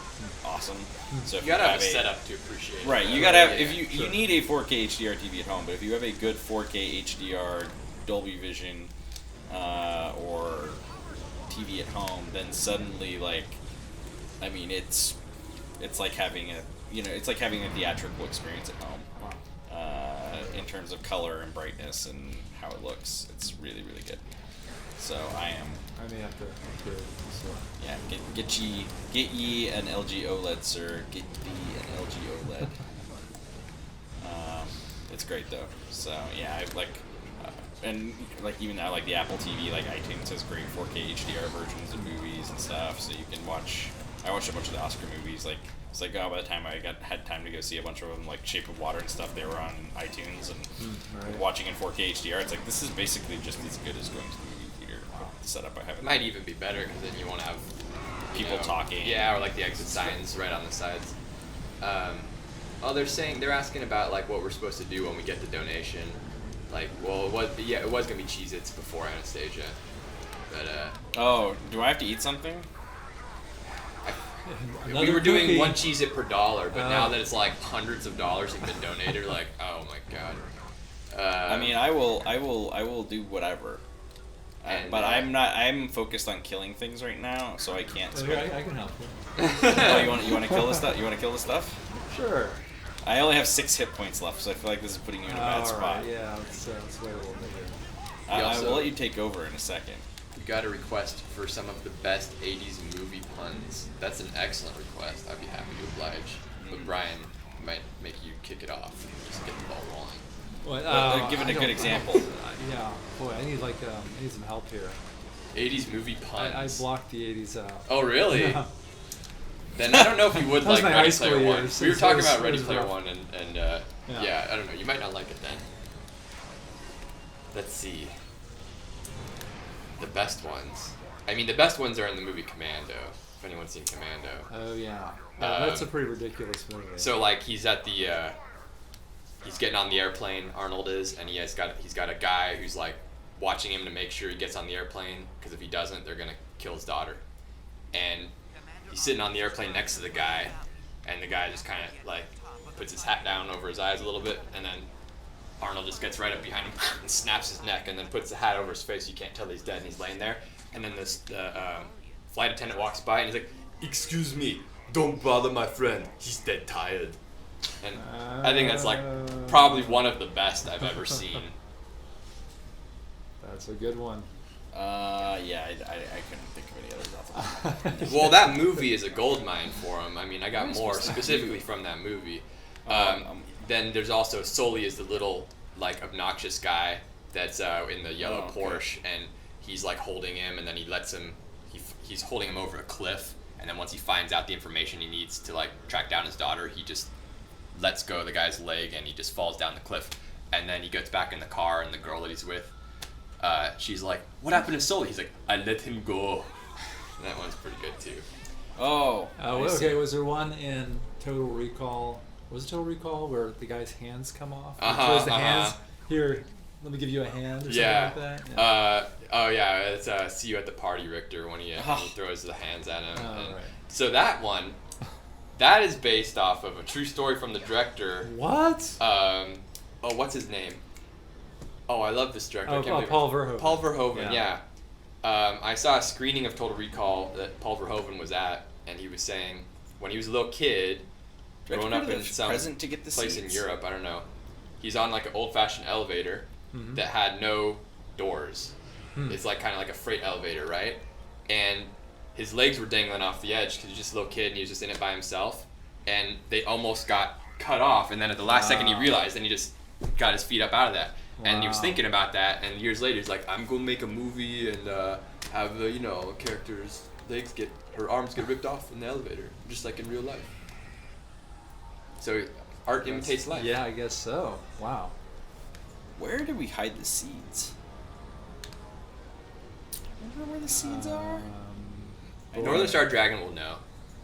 awesome. So if You gotta have have a setup to appreciate it. right, you gotta have if you need a 4K HDR TV at home, but if you have a good 4K HDR Dolby Vision or TV at home, then suddenly it's like having a theatrical experience at home. In terms of color and brightness and how it looks, it's really, really good. So I may have to upgrade. So. yeah, get ye an LG OLED, sir. Get thee an LG OLED. It's great though. So yeah, I like, and like even now, like the Apple TV, like iTunes has great 4K HDR versions of movies and stuff, so you can watch. I watched a bunch of the Oscar movies. Like it's like by the time I had time to go see a bunch of them, like Shape of Water and stuff, they were on iTunes and watching in 4K HDR. It's like this is basically just as good as going to the movie theater. The setup I have. It might even be better because then you won't have people talking. Yeah, or like the exit signs right on the sides. They're asking about like what we're supposed to do when we get the donation. Like, well, it was gonna be Cheez-Its before Anastasia, but Oh, do I have to eat something? we were doing cookie. one Cheez-It per dollar, but now that it's like hundreds of dollars have been donated, like, oh my god. I mean, I will do whatever. But I'm focused on killing things right now, so I can't. I can help you. Oh, you want to kill the stuff? You want to kill the stuff? Sure. I only have 6 hit points left, so I feel like this is putting you in a bad spot. Right, yeah, let's wait a little bit here. I will let you take over in a second. We got a request for some of the best 80s movie puns. That's an excellent request. I'd be happy to oblige. But Brian might make you kick it off and just get the ball rolling. Give it a good example. Yeah, boy, I need some help here. 80s movie puns. I blocked the 80s out. Oh, really? Yeah. Then I don't know if you would That was like my high Ready school Player One. years. We were It talking was- about it Ready was Player rough. One, and yeah, I don't know. You might not like it then. Let's see. The best ones. I mean, the best ones are in the movie Commando. If anyone's seen Commando. Oh yeah, that's a pretty ridiculous movie. So like he's at the he's getting on the airplane, Arnold is, and he's got a guy who's like watching him to make sure he gets on the airplane, because if he doesn't, they're gonna kill his daughter. And he's sitting on the airplane next to the guy, and the guy just kind of like puts his hat down over his eyes a little bit, and then Arnold just gets right up behind him and snaps his neck, and then puts the hat over his face so you can't tell that he's dead, and he's laying there. And then the flight attendant walks by, and he's like, "Excuse me, don't bother my friend. He's dead tired." And I think that's like probably one of the best I've ever seen. That's a good one. Yeah, I couldn't think of any others off the top of my head. Well, that movie is a goldmine for him. I mean, I got What is more supposed to specifically from that movie. Then there's also Sully is the little like obnoxious guy that's in the yellow Porsche, and he's like holding him, and then he lets him. He's holding him over a cliff, and then once he finds out the information he needs to like track down his daughter, he just lets go of the guy's leg, and he just falls down the cliff. And then he gets back in the car, and the girl that he's with, she's like, "What happened to Sully?" He's like, "I let him go." That one's pretty good too. Oh. Okay, was there one in Total Recall? Was it Total Recall where the guy's hands come off? He throws the hands. Here, let me give you a hand or something like that? Yeah. Oh yeah, it's See You at the Party, Richter, when he throws the hands at him. Oh, right. So that one, that is based off of a true story from the director. What? What's his name? Oh, I love this director. I can't believe Paul Verhoeven. Paul Verhoeven, yeah. I saw a screening of Total Recall that Paul Verhoeven was at, and he was saying when he was a little kid, growing up in some place in Europe, I don't know, he's on like an old-fashioned elevator that had no doors. It's like kind of like a freight elevator, right? And his legs were dangling off the edge because he's just a little kid and he was just in it by himself, and they almost got cut off, and then at the last second he realized, and he just got his feet up out of that. And he was thinking about that, and years later he's like, I'm gonna make a movie and have the character's her arms get ripped off in the elevator, just like in real life. So art imitates life. Yeah, I guess so. Wow. Where do we hide the seeds? Remember where the seeds are? Northern Star Dragon will know.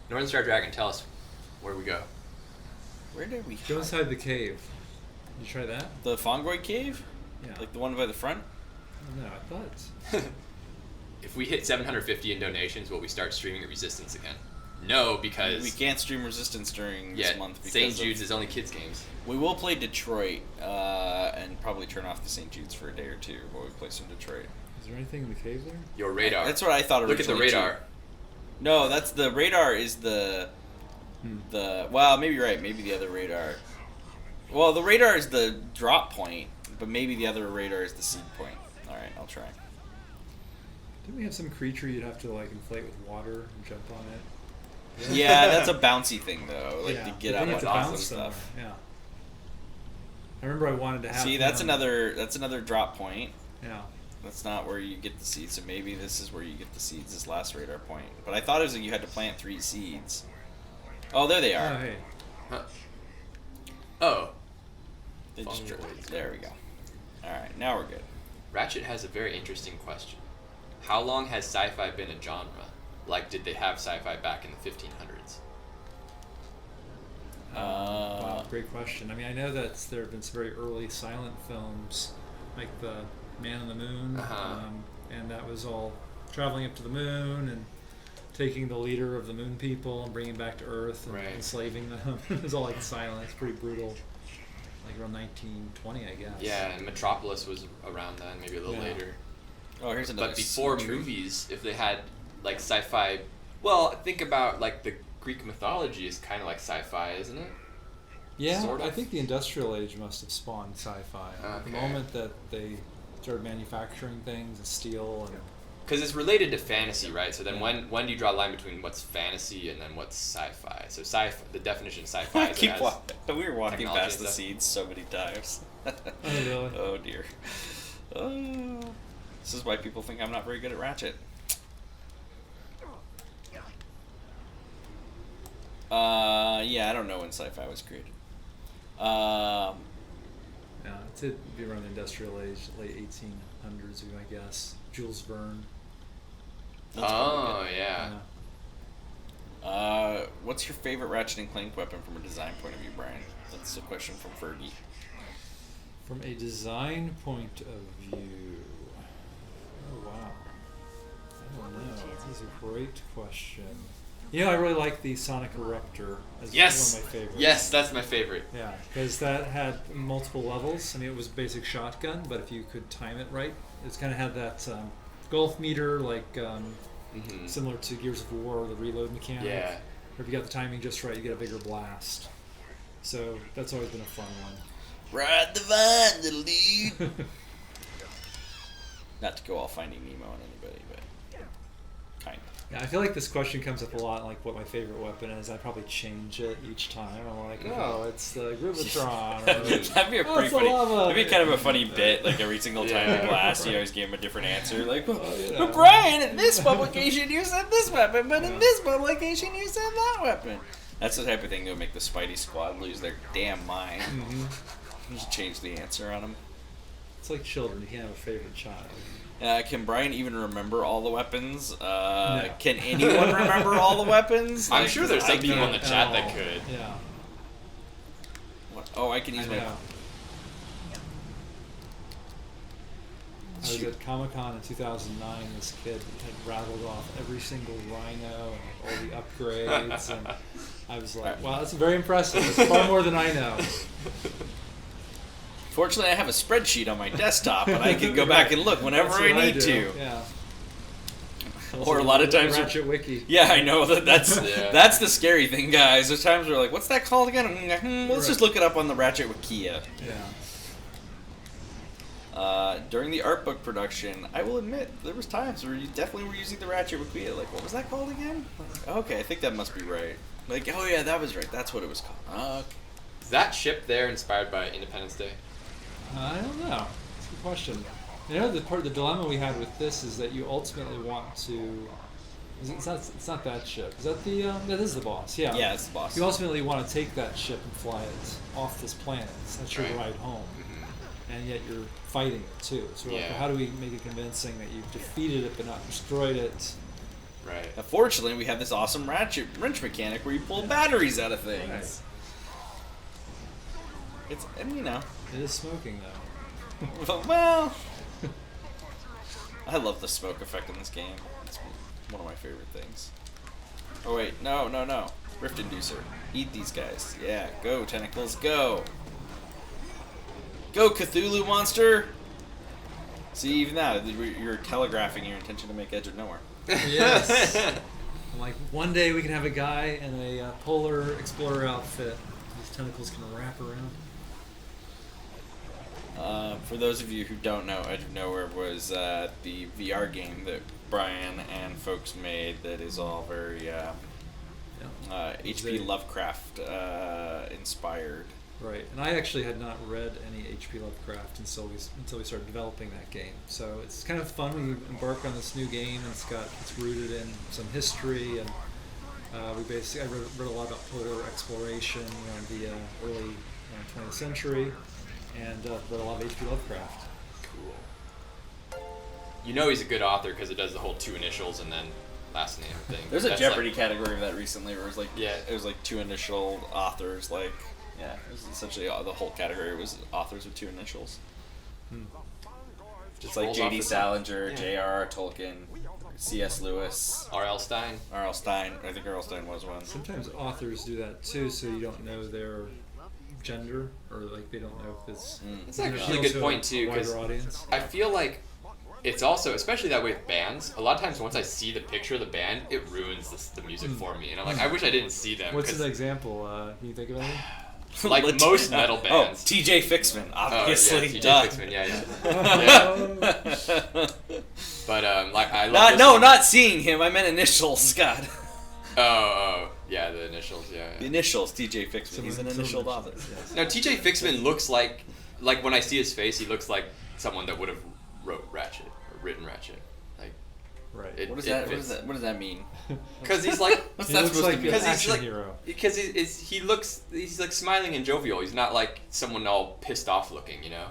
Northern Star Dragon, tell us where we go. Where did we hide? Go inside the cave. Did you try that? The Fongoid Cave? Yeah. Like the one by the front? No, I thought. If we hit 750 in donations, will we start streaming Resistance again? No, because we can't stream Resistance during this month. Because St Jude's is only kids games. We will play Detroit and probably turn off the St Jude's for a day or two while we play some Detroit. Is there anything in the cave there? Your radar. That's what I thought originally. Look at the radar. Too. No, that's the radar is the well, maybe you're right. Maybe the other radar. Well, the radar is the drop point, but maybe the other radar is the seed point. All right, I'll try. Didn't we have some creature you'd have to like inflate with water and jump on it? Yeah, that's a bouncy thing though, like to get up on on awesome stuff. Yeah. I remember I wanted to have. See, that's another drop point. Yeah. That's not where you get the seeds, so maybe this is where you get the seeds, this last radar point. But I thought it was like you had to plant 3 seeds. Oh, there they are. Oh, hey. Huh. Oh. There we go. Alright, now we're good. Ratchet has a very interesting question. How long has sci-fi been a genre? Like, did they have sci-fi back in the 1500s? Wow, great question. I mean, I know that there have been some very early silent films, like the Man on the Moon, and that was all traveling up to the moon and taking the leader of the moon people and bringing back to Earth and enslaving them. It was all like silent. It's pretty brutal. Like around 1920, I guess. Yeah, and Metropolis was around then, maybe a little later. Oh, here's another. But before movies, if they had like sci-fi, well, think about like the Greek mythology is kind of like sci-fi, isn't it? Yeah, sort of? I think the industrial age must have spawned sci-fi. At the moment that they started manufacturing things and steel and. Because it's related to fantasy, right? So then when do you draw a line between what's fantasy and then what's sci-fi? So sci-fi, the definition of sci-fi is we were walking past the seeds so many times. Oh, really? Oh, dear. Oh, this is why people think I'm not very good at Ratchet. Yeah, I don't know when sci-fi was created. Yeah, it'd be around the industrial age, late 1800s, I guess. Jules Verne. Oh, yeah. What's your favorite Ratchet and Clank weapon from a design point of view, Brian? That's a question from Fergie. From a design point of view... Oh, wow. I don't know. This is a great question. You know, I really like the Sonic Eruptor as one of my favorites. Yes, that's my favorite. Yeah, because that had multiple levels. I mean, it was a basic shotgun, but if you could time it right, it's kind of had that golf meter, like similar to Gears of War, the reload mechanic. Yeah. Or if you got the timing just right, you get a bigger blast. So that's always been a fun one. Ride the vine, little dude. Not to go all Finding Nemo on anybody, but kind of. Yeah, I feel like this question comes up a lot, like what my favorite weapon is. I probably change it each time. I'm like, oh, it's the Grivatron. That'd be a pretty it's the funny. lava. That'd be kind of a funny bit. Like every single time in class, you always gave him a different answer. Like, you know. but Brian, in this publication you said this weapon, but in this publication you said that weapon. That's the type of thing that would make the Spidey Squad lose their damn mind. Just change the answer on them. It's like children. You can't have a favorite child. Can Brian even remember all the weapons? No. Can anyone remember all the weapons? I'm Like, sure there's I some people in can't. the chat that could. Yeah. What? Oh, I can use I my. know. I was at Comic-Con in 2009. This kid had rattled off every single rhino and all the upgrades, and I was like, "Wow, that's very impressive. It's far more than I know." Fortunately, I have a spreadsheet on my desktop, and I can go back and look whenever That's I what need do. to. Yeah. Or a lot of times, Ratchet Wiki. yeah, I know that's Yeah. that's the scary thing, guys. There's times where like, what's that called again? Let's just look it up on the Ratchet Wikia. Yeah. During the art book production, I will admit there was times where you definitely were using the Ratchet Wikia. Like, what was that called again? Okay, I think that must be right. Like, oh yeah, that was right. That's what it was called. Okay. Is that ship there inspired by Independence Day? I don't know. That's a good question. You know, the part of the dilemma we had with this is that you ultimately want to. It's not that ship. Is that the? That is the boss. Yeah. Yeah, it's the boss. You ultimately want to take that ship and fly it off this planet. That's your Right. ride home, and yet you're fighting it too. So like, Yeah. how do we make it convincing that you've defeated it but not destroyed it? Right. Fortunately, we have this awesome ratchet wrench mechanic where you pull batteries out of things. Right. It's, and you know, It is smoking though. well, I love the smoke effect in this game. It's one of my favorite things. Oh wait, no. Rift Inducer. Eat these guys. Yeah, go tentacles, go. Go Cthulhu monster. See, even that, you're telegraphing your intention to make Edge of Nowhere. Yes. I'm like, one day we can have a guy in a polar explorer outfit. These tentacles can wrap around. For those of you who don't know, Edge of Nowhere was the VR game that Brian and folks made that is all very H.P. Lovecraft inspired. Right, and I actually had not read any H.P. Lovecraft until we started developing that game. So it's kind of fun when you embark on this new game, and it's rooted in some history, and I read a lot about polar exploration, the early 20th century, and read a lot of H.P. Lovecraft. Cool. You know he's a good author because it does the whole two initials and then last name thing. There's a That's Jeopardy category of that recently where it was like, Yeah. it was like two initial authors, like, yeah, it was essentially the whole category was authors with two initials. Just like rolls off J.D. the tongue. Salinger, Yeah. J.R.R. Tolkien, C.S. Lewis, R.L. Stein. R.L. Stein. I think R.L. Stein was one. Sometimes authors do that too, so you don't know their gender, or like they don't know if it's. That's actually a good point too, because wider audience. I feel like it's also, especially that way with bands, a lot of times once I see the picture of the band, it ruins the music for me. And I'm like, I wish I didn't see them. What's 'cause, an example? Can you think of any? like Legit- most metal bands. Oh, T.J. Fixman, obviously. Oh, yeah, duh. TJ Fixman, yeah. But like I love Not seeing him. I meant initials, Scott. Oh, yeah, the initials, yeah. The initials, T.J. Fixman. He's an initialed author. Yes. Now TJ Fixman looks like when I see his face, he looks like someone that would have wrote Ratchet or written Ratchet. Like Right. it, What does it that? fits. What does that mean? Because he's like What's He that looks supposed like to be? an Because he's action like- hero. because he's like smiling and jovial. He's not like someone all pissed off looking, you know.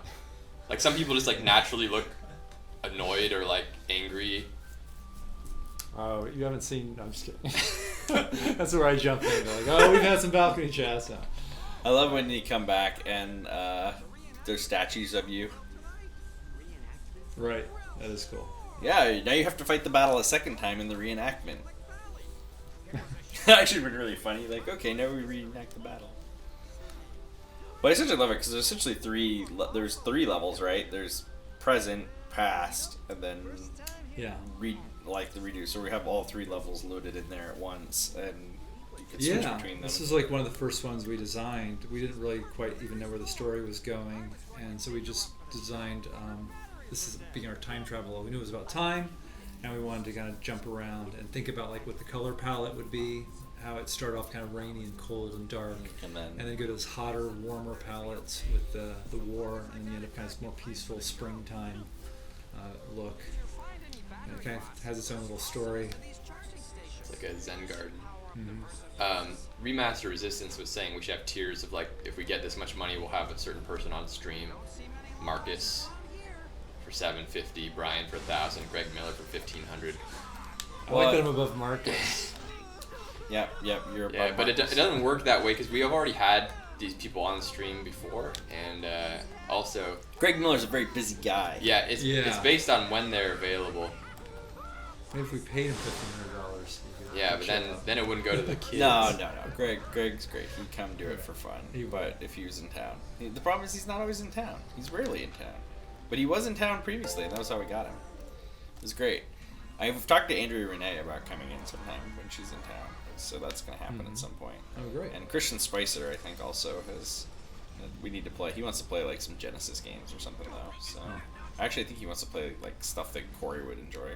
Like some people just like naturally look annoyed or like angry. Oh, you haven't seen? No, I'm just kidding. That's where I jump in. They're like, oh, we've had some balcony chats now. I love when you come back and there's statues of you. Right. That is cool. Yeah, now you have to fight the battle a second time in the reenactment. That actually been really funny. Like, okay, now we reenact the battle. But I essentially love it because there's essentially there's three levels, right? There's present, past, and then Yeah. the redo. So we have all three levels loaded in there at once, and you can switch Yeah. between them. This is like one of the first ones we designed. We didn't really quite even know where the story was going, and so we just designed this is being our time travel. We knew it was about time, and we wanted to kind of jump around and think about like what the color palette would be, how it started off kind of rainy and cold and dark, and then go to this hotter, warmer palettes with the war, and then you end up kind of more peaceful springtime look. And it kind of has its own little story. It's like a Zen garden. Mm-hmm. Remaster Resistance was saying we should have tiers of like, if we get this much money, we'll have a certain person on stream. Marcus for $750, Brian for $1,000, Greg Miller for $1,500. I like that I'm above Marcus. Yep, you're above. Yeah, but it doesn't work that way because we have already had these people on the stream before, and also Greg Miller's a very busy guy. yeah, it's based on when they're available. Maybe if we paid him $1,500. Yeah, but then it wouldn't go to the kids. No. Greg's great. He'd come do it for fun. But if he was in town, the problem is he's not always in town. He's rarely in town, but he was in town previously, and that was how we got him. It was great. I've talked to Andrea Renee about coming in sometime when she's in town, so that's going to happen at some point. Oh, great. And Christian Spicer, I think, also has. We need to play. He wants to play like some Genesis games or something though. So actually, I think he wants to play like stuff that Corey would enjoy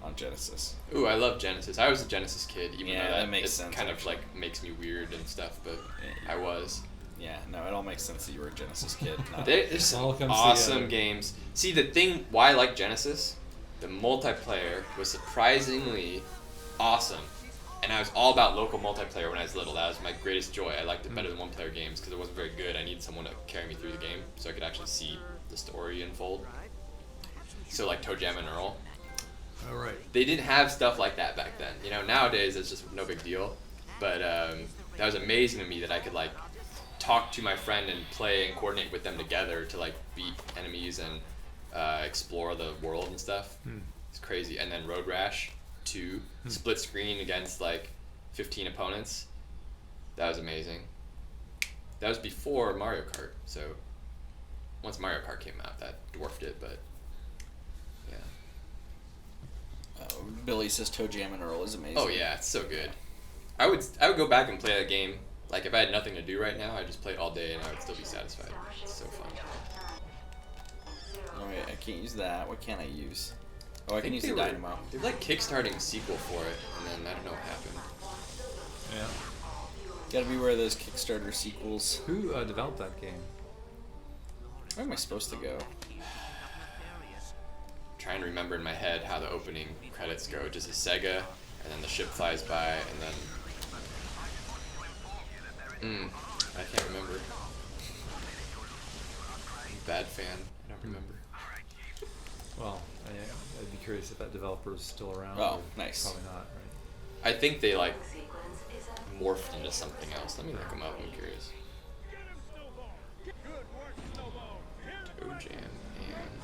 on Genesis. Ooh, I love Genesis. I was a Genesis kid, even Yeah, though that makes sense, kind of actually. like makes me weird and stuff, but Yeah. I was. Yeah, no, it all makes sense that you were a Genesis kid. Not There's all some comes awesome together. games. See, the thing why I like Genesis, the multiplayer was surprisingly awesome. And I was all about local multiplayer when I was little. That was my greatest joy. I liked it better than one-player games because it wasn't very good. I needed someone to carry me through the game so I could actually see the story unfold. So like Toe Jam and Earl. All right. They didn't have stuff like that back then. You know, nowadays it's just no big deal. But that was amazing to me that I could like talk to my friend and play and coordinate with them together to like beat enemies and explore the world and stuff. It's crazy. And then Road Rash 2, split screen against like 15 opponents. That was amazing. That was before Mario Kart. So once Mario Kart came out, that dwarfed it. But yeah. Billy says Toe Jam and Earl is amazing. Oh yeah, it's so good. I would go back and play that game. Like if I had nothing to do right now, I'd just play it all day and I would still be satisfied. It's so fun. Oh wait, I can't use that. What can I use? Oh, I can use the Dynamo. They're like kickstarting a sequel for it, and then I don't know what happened. Yeah. Gotta beware of those Kickstarter sequels. Who developed that game? Where am I supposed to go? Trying to remember in my head how the opening credits go. Just a Sega, and then the ship flies by, and then I can't remember. Bad fan. I don't remember. Well, I'd be curious if that developer is still around. Oh, or nice. Probably not, right? I think they like morphed into something else. Let me look them up. I'm curious. Toe Jam and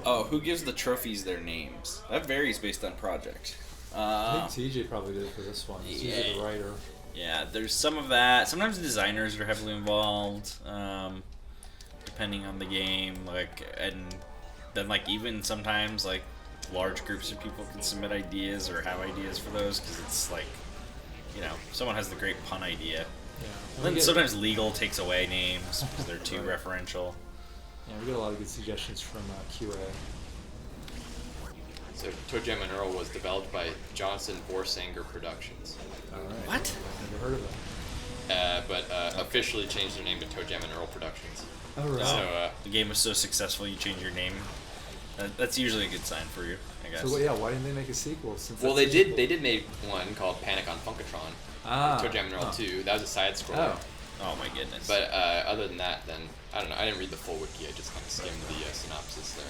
Oh, who gives the trophies their names? That varies based on project. I think TJ probably did it for this one. He's usually the writer. Yeah, there's some of that. Sometimes designers are heavily involved, depending on the game. And then even sometimes large groups of people can submit ideas or have ideas for those because it's someone has the great pun idea. Yeah. Then sometimes legal takes away names because they're too referential. Yeah, we get a lot of good suggestions from QA. so Toe Jam and Earl was developed by Johnson Borsanger Productions, All right. What? Never heard of it. but officially changed their name to Toe Jam and Earl Productions. Oh, right. So The game was so successful, you change your name. That's usually a good sign for you, I guess. So, why didn't they make a sequel? Since well, that's they a did. sequel? They did make one called Panic on Funkatron. Toe Jam and Earl 2. That was a side scroller. Oh. Oh my goodness. But other than that, then I don't know. I didn't read the full wiki. I just kind of skimmed the synopsis there.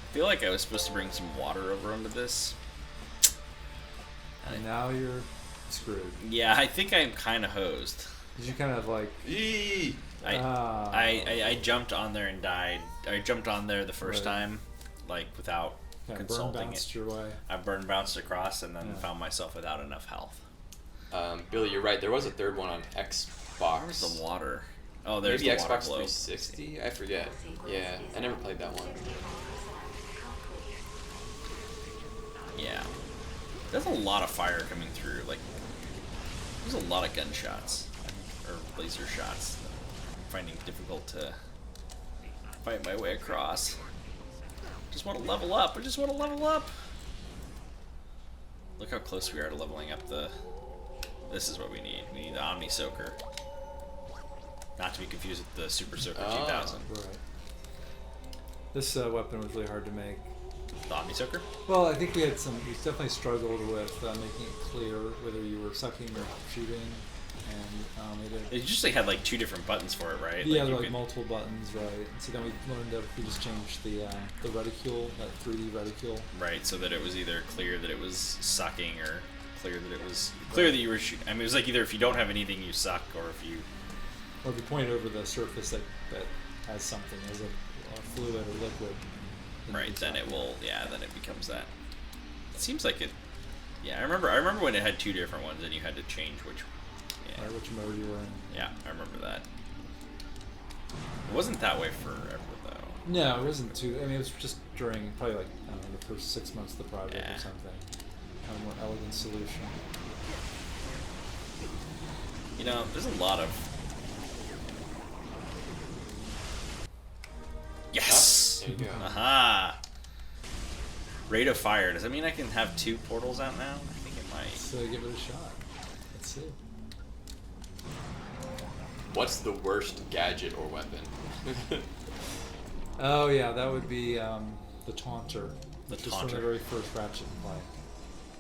I feel like I was supposed to bring some water over onto this. And now you're screwed. Yeah, I think I'm kind of hosed. Did you kind of Eee! I jumped on there and died. I jumped on there the first Right. time, without kind of consulting bounced it. your way? I bounced across and then Yeah. found myself without enough health. Billy, you're right. There was a third one on Xbox. Where's the water? Oh, there's Maybe the water Xbox globe. 360. I forget. Yeah, I never played that one. Yeah. There's a lot of fire coming through. There's a lot of gunshots or laser shots. finding it difficult to fight my way across. Just want to level up. I just want to level up. Look how close we are to leveling up the... This is what we need. We need the Omni Soaker. Not to be confused with the Super Soaker 2000. Right. This weapon was really hard to make. The Omni Soaker? Well, I think we definitely struggled with making it clear whether you were sucking or shooting. And It usually had like 2 different buttons for it, right? yeah, you like could- multiple buttons, right? So then we learned that we just changed the reticule, that 3D reticule. Right, so that it was either clear that it was sucking or clear that it was... Clear that you were shooting. I mean, it was like either if you don't have anything, you suck, or if you... Or if you point over the surface that has something, as a fluid or liquid. Right, then it will... Yeah, then it becomes that. It seems like it... Yeah, I remember when it had 2 different ones and you had to change which... Yeah. Right, which mode you were in. Yeah, I remember that. It wasn't that way forever, though. No, it wasn't too. I mean, it was just during probably like I don't know, the first 6 months of the project Yeah. or something. Kind of more elegant solution. You know, there's a lot of... Yes! There you go. Aha! Rate of fire. Does that mean I can have 2 portals out now? I think it might. So give it a shot. Let's see. What's the worst gadget or weapon? Oh yeah, that would be the taunter. The Just from the taunter. very first Ratchet Clank.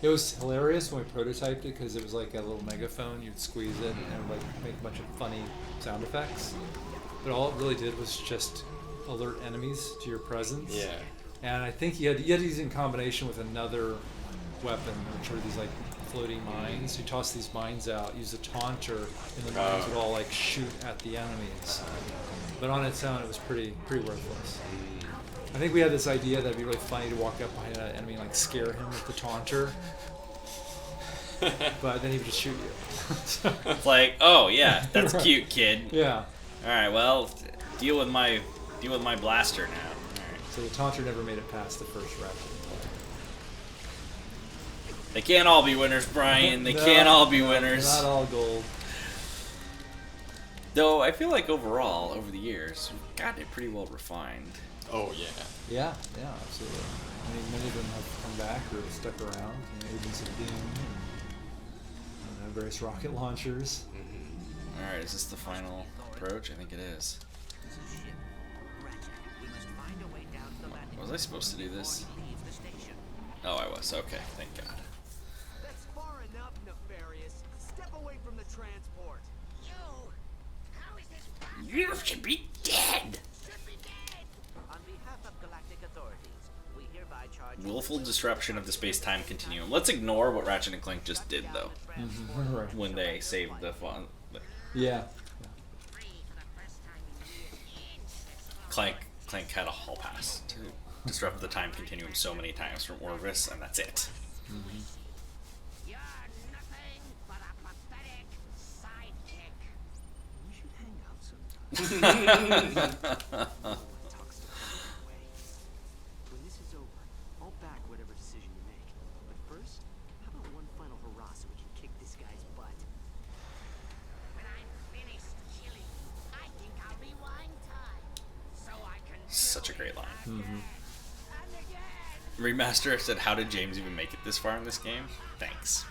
It was hilarious when we prototyped it because it was like a little megaphone. You'd squeeze it and it would like make a bunch of funny sound effects. But all it really did was just alert enemies to your presence. Yeah. And I think you had to use it in combination with another weapon, which are these like floating mines. You toss these mines out, use a taunter, and the mines would all like shoot at the enemies. But on its own, it was pretty worthless. I think we had this idea that it'd be really funny to walk up behind an enemy and like scare him with the taunter. But then he would just shoot you. It's like, oh yeah, that's Right. cute, kid. Yeah. Alright, well, deal with my blaster now. Alright. So the taunter never made it past the first Ratchet Clank. They can't all be winners, Brian. They No, can't all be no, winners. Not all gold. Though I feel like overall, over the years, we've gotten it pretty well refined. Oh yeah. Yeah, absolutely. I mean, many of them have come back or stuck around. You know, Agents of Doom and various rocket launchers. Alright, is this the final approach? I think it is. Was I supposed to do this? Oh, I was. Okay, thank God. That's far enough, Nefarious. Step away from the transport. How is this possible? You should be dead! Should be dead. On behalf of galactic authorities, we hereby charge you Willful with disruption of the space-time continuum. Let's ignore what Ratchet and Clank just did, though, Right. when they saved the fun. Yeah. Free for the first time in years. Clank had a hall pass to disrupt the time continuum so many times from Orvis, and that's it. You're nothing but a pathetic sidekick. We should hang out sometime. Talk stuff way. When this is over, I'll back whatever decision you make. But first, how about one final hurrah so we can kick this guy's butt? When I'm finished killing, I think I'll rewind time. So I can Such a do great it line. again and again. Remaster said, how did James even make it this far in this game? Thanks.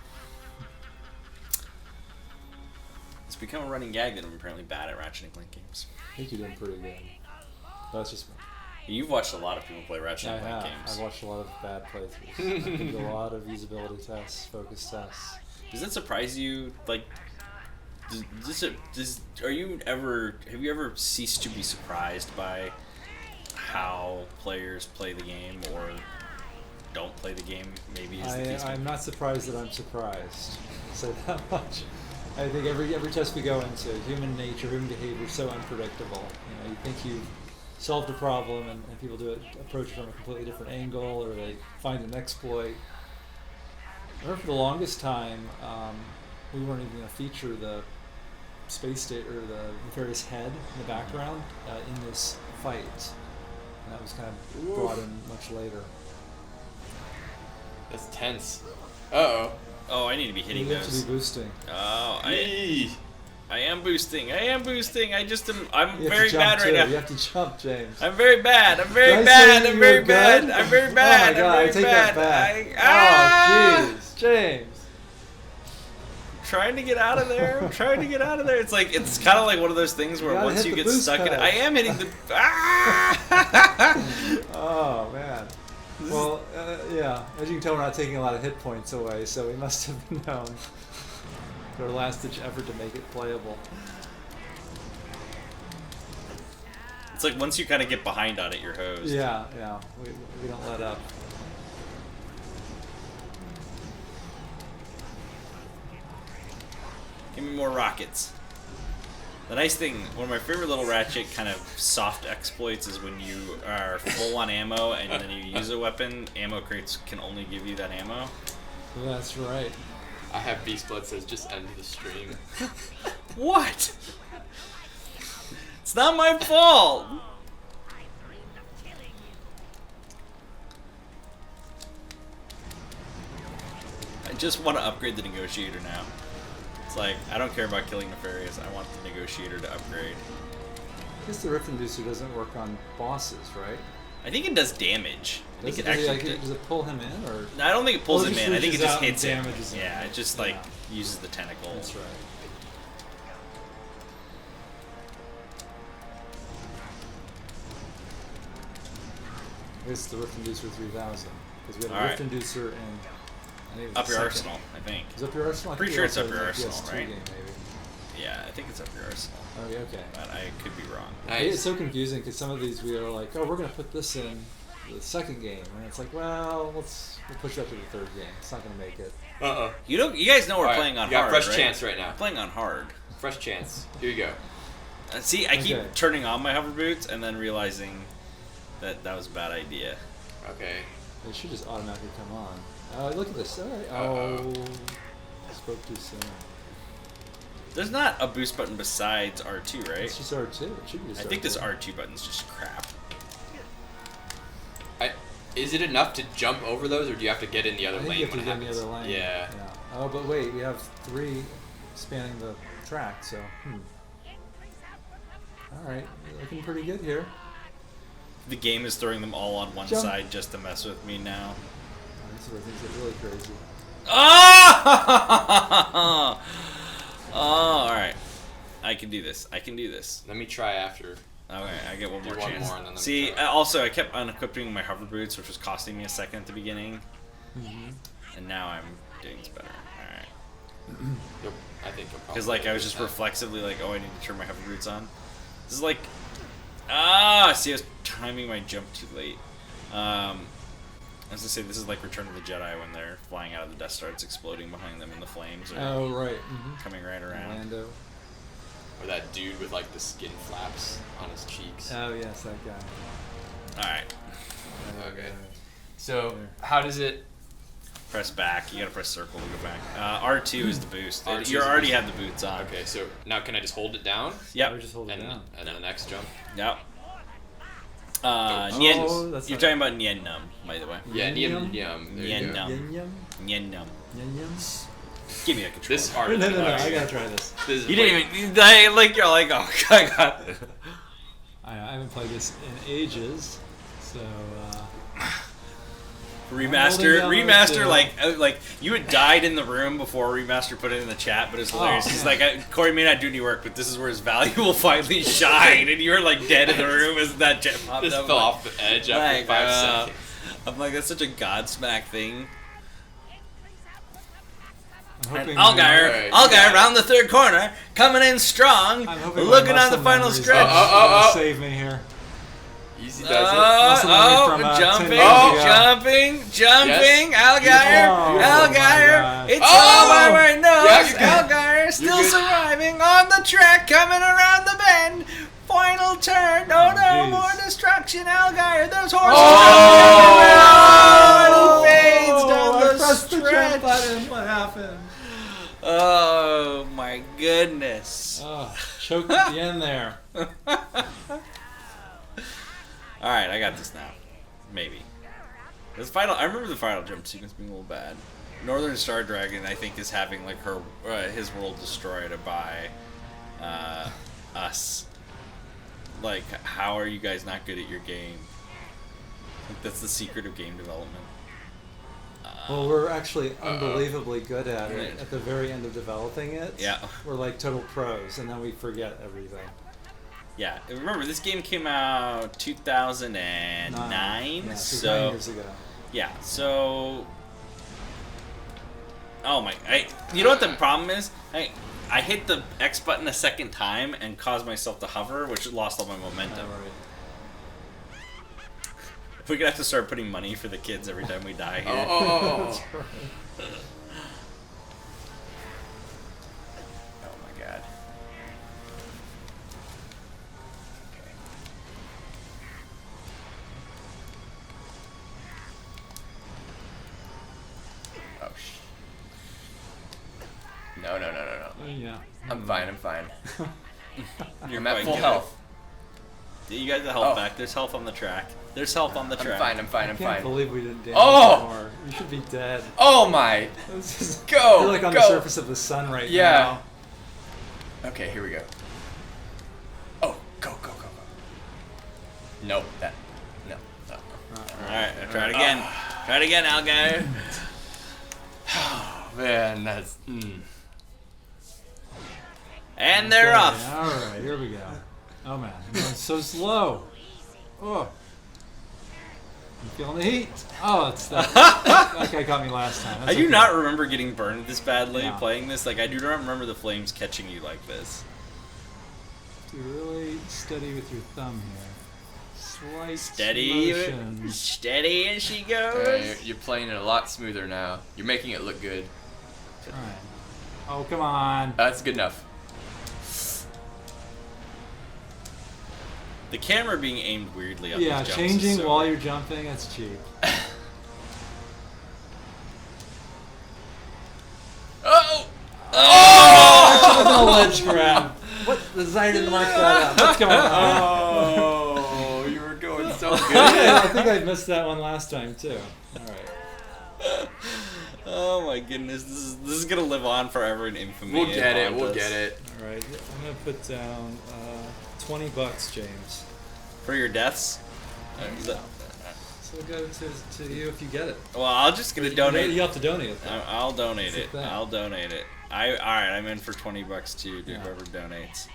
It's become a running gag that I'm apparently bad at Ratchet and Clank games. I think you're doing pretty good. That's just me. You've watched a lot of people play Ratchet I and Clank have. games. I've watched a lot of bad playthroughs. I did a lot of usability tests, focus tests. Does that surprise you? Like, have you ever ceased to be surprised by how players play the game or don't play the game? Maybe is the case. I'm not surprised that I'm surprised. I'll say that much. I think every test we go into, human nature, human behavior is so unpredictable. You know, you think you've solved a problem, and people approach it from a completely different angle, or they find an exploit. I remember for the longest time, we weren't even going to feature the space state or the nefarious head in the background in this fight. And that was kind of brought in much later. That's tense. Uh-oh. Oh, I need to be hitting You have to those. be boosting. Oh, Eee. I am boosting. I just am. I'm You have very to jump bad right too. now. You have to jump, James. I'm very bad. I'm very Did I bad. say I'm you very were bad. good? I'm very bad. Oh my God, I'm I very take bad. that back. Ah! Oh, jeez, James. Trying to get out of there. I'm trying to get out of there. It's like it's kind of like one of those things where You gotta once hit you the get boost stuck in it, pedal. I am hitting the. Ah! Oh man. Well, yeah. As you can tell, we're not taking a lot of hit points away, so we must have known their last-ditch effort to make it playable. It's like once you kind of get behind on it, you're hosed. Yeah. We don't let up. Give me more rockets. The nice thing, one of my favorite little Ratchet kind of soft exploits is when you are full on ammo and then you use a weapon, ammo crates can only give you that ammo. That's right. I have Beast Blood says just end the stream. What? It's not my fault! I just want to upgrade the Negotiator now. It's like, I don't care about killing Nefarious, I want the Negotiator to upgrade. I guess the Rift Inducer doesn't work on bosses, right? I think it does damage. I think it actually Does it pull him in, or? I don't think it pulls Well, it him just in. I think it reaches just out and hits him. damages him. Yeah, it just like uses the tentacle. That's right. It's the Rift Inducer 3000 because we had a All Rift right. Inducer and I think it was Up the your second. arsenal, I think. Is it up your arsenal? I Pretty think sure we it's also up your had the arsenal, PS2 right? game, maybe. Yeah, I think it's up your arsenal, Oh, yeah, okay. but I could be wrong. It's Nice. so confusing because some of these we are like, oh, we're gonna put this in the second game, and it's like, well, we'll push that to the third game. It's not gonna make it. Uh-oh. You guys know we're Alright, playing on you got hard, fresh right? chance right now. We're playing on hard. Fresh chance. Here you go. See, I keep Okay. turning on my hover boots and then realizing that that was a bad idea. Okay. It should just automatically come on. Look at this. All right. Uh-oh. Oh, I spoke too soon. There's not a boost button besides R2, right? It's just R2. It should be I just think this R2. R2 button's just crap. Is it enough to jump over those, or do you have to get in the other I think lane you have when to it get in the happens? other lane. Yeah. Oh, but wait, we have 3 spanning the track, so All right, looking pretty good here. The game is throwing them all on one Jump. side just to mess with me now. Oh, this is where things get really crazy. Oh! Oh, alright. I can do this. I can do this. Let me try after. Okay, I get one Do more one chance. more and then let me See, try. also, I kept unequipping my hover boots, which was costing me a second at the beginning. And now I'm doing this better. Alright. Yep. I think you'll probably. Because, like, I was do just that. reflexively like, oh, I need to turn my hover boots on. This is like... see, I was timing my jump too late. I was gonna say, this is like Return of the Jedi when they're flying out of the Death Star, it's exploding behind them and the flames are Oh, right. coming right around. Lando. Or that dude with like the skin flaps on his cheeks. Oh, yes, that guy. Alright, Okay. So There. how does it? press back. You gotta press circle to go back. R2 is the boost. R2 is You the already boost. have the boots on. Okay, so now can I just hold it down I Yep. would just hold it and down. and then the next jump? Yep. Oh, Nien, that's you're not- talking about Nien Num, by the way. Yeah, Yum, yum. There Yen you go. num. Yin yum? Nien Num. Yin yum? Give me a controller. This art. No, is no, no, no, hilarious. I gotta try this. This is You didn't even. Like, you're like, oh, I got it. I haven't played this in ages, so Remaster, holding down remaster, R2. like you had died in the room before remaster put it in the chat, but it's hilarious. Oh, He's yeah. like, Corey may not do any work, but this is where his value will finally shine, and you were like dead in the room as that jet popped Just up. fell I'm off the edge after like, 5 seconds. I'm like, that's such a Godsmack thing. I'm hoping Alright, Allgaier yeah. around the third corner, coming in strong, I'm hoping looking my on the muscle final memory's stretch. Oh. Save me here. Easy does it. Muscle memory from, 10 jumping, years ago. jumping, Allgaier, Oh, Allgaier, my it's God. all by my nose. Yeah, you're good. Allgaier still You're good. surviving on the track, coming around the bend. Final turn, no, Oh, no jeez. more destruction, Allgaier. There's horses Oh, running around, and he fades down I the pressed the jump stretch. button. What happened? Oh my goodness. Oh, choked at the end there. Alright, I got this now. Maybe. This final, I remember the final jump sequence being a little bad. Northern Star Dragon, I think, is having like his world destroyed by us. Like, how are you guys not good at your game? Like, that's the secret of game development. Well, we're actually unbelievably good at it. At the very end of developing it, Yeah. we're like total pros, and then we forget everything. Yeah, remember this game came out 2009, Yeah, so 9 years ago. yeah, so oh my, you know what the problem is? I hit the X button a second time and caused myself to hover, which lost all my momentum. Alright. We're gonna have to start putting money for the kids every time we die here. Oh. Oh my god. Okay. Oh, No. Yeah. I'm fine. You're I'm at quite full good. health. You guys have health Oh. back. There's health on the track. There's health on the I'm track. fine. I can't believe we didn't damage Oh! more. You should be dead. Oh my. This is- Go, You're like on the go. surface of the sun right Yeah. now. Okay, here we go. Oh, go. Nope, that. No. Alright, try it again. Try it again, Algar. Oh, man, that's. And they're off. Alright, here we go. Oh man, I'm going so slow. Oh. You feeling the heat? Oh, it's that. That guy got me last time. That's I do okay. not remember getting burned this badly Yeah. playing this. Like, I do not remember the flames catching you like this. You're really steady with your thumb here. Slight Steady, motion. steady as she goes. You're playing it a lot smoother now. You're making it look good. Alright. Oh, come on. That's good enough. The camera being aimed weirdly on Yeah, these jumps is changing so while weird. you're jumping, that's cheap. Oh! Oh! A ledge grab. What? The designer didn't mark that up. What's going on? Oh, you were going so good. Yeah, I think I missed that one last time too. Alright. Oh my goodness, this is gonna live on forever in infamy. We'll get it. haunt We'll us. get it. Alright, I'm gonna put down $20, James. For your deaths? So we'll go to you if you get it. Well, I'm just gonna donate. You have to donate it. Though. I'll donate It's a it. thing. I'll donate it. Alright, I'm in for $20 too, to Yeah. whoever donates.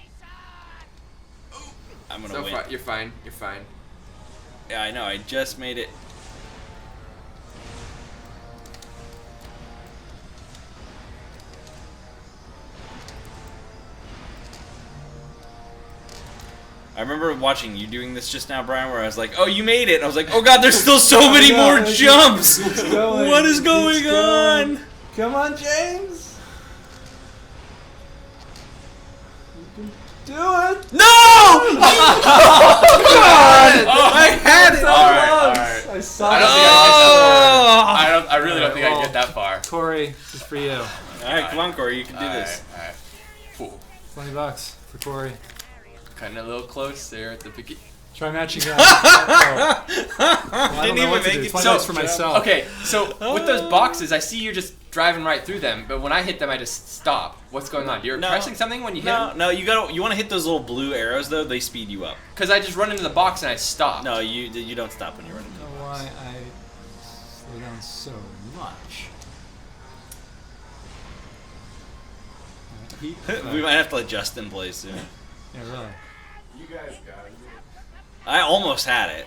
I'm gonna So win. far, you're fine. You're fine. Yeah, I know. I just made it. I remember watching you doing this just now, Brian, where I was like, "Oh, you made it!" And I was like, "Oh God, there's still so many more jumps. Keeps going, What is keeps going going. on?" Come on, James. You can do it. No! Oh God! I had it. All right. I saw I don't think that. I really don't think I Well, get that far. Corey, this is for you. All right, come on, Corey, you can do this. All right. Cool. $20 for Corey. Kind of a little close there at the beginning. Try matching up. I don't Didn't know even what to make do. it. $20 for myself. Okay, so with those boxes, I see you're just driving right through them, but when I hit them, I just stop. What's going on? You're No. pressing something when you hit them? No, you want to hit those little blue arrows though. They speed you up. Because I just run into the box and I stop. No, you don't stop when you run I into don't the know box. why I slow down so much. Heat We might have to adjust in place soon. Yeah, really. You guys got it. I almost had it.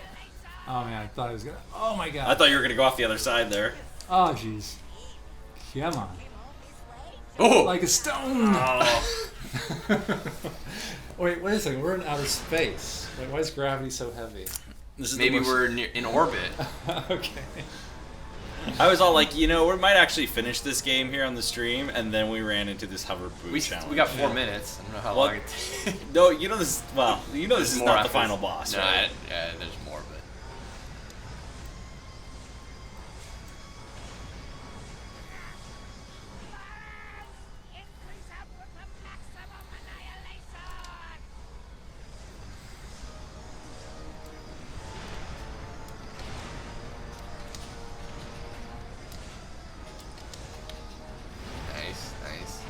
Oh man, I thought I was gonna. Oh my god. I thought you were gonna go off the other side there. Oh jeez. Come on. Oh! Like a stone. Oh. Wait a second. We're in outer space. Wait, why is gravity so heavy? This is Maybe the most- we're in orbit. Okay. I was all like, we might actually finish this game here on the stream, and then we ran into this hover boot challenge. We got 4 minutes. I don't know how What? long it takes. No, this. Well, this There's is more not the after final this. boss, No, right? yeah, there's more, but. Increase output to maximum annihilation! Nice, nice.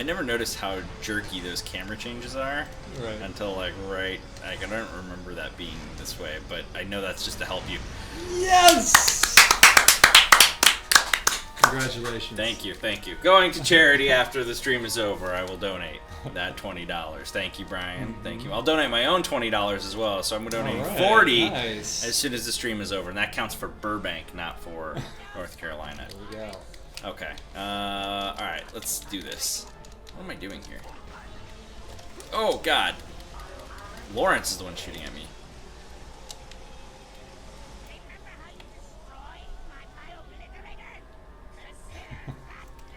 I never noticed how jerky those camera changes are Right. until like I don't remember that being this way, but I know that's just to help you. Yes! Congratulations. Thank you. Going to charity after the stream is over. I will donate that $20. Thank you, Brian. Thank you. I'll donate my own $20 as well. So I'm donating All right, $40 nice. as soon as the stream is over, and that counts for Burbank, not for North Carolina. There we go. Okay. All right. Let's do this. What am I doing here? Oh God. Lawrence is the one shooting at me.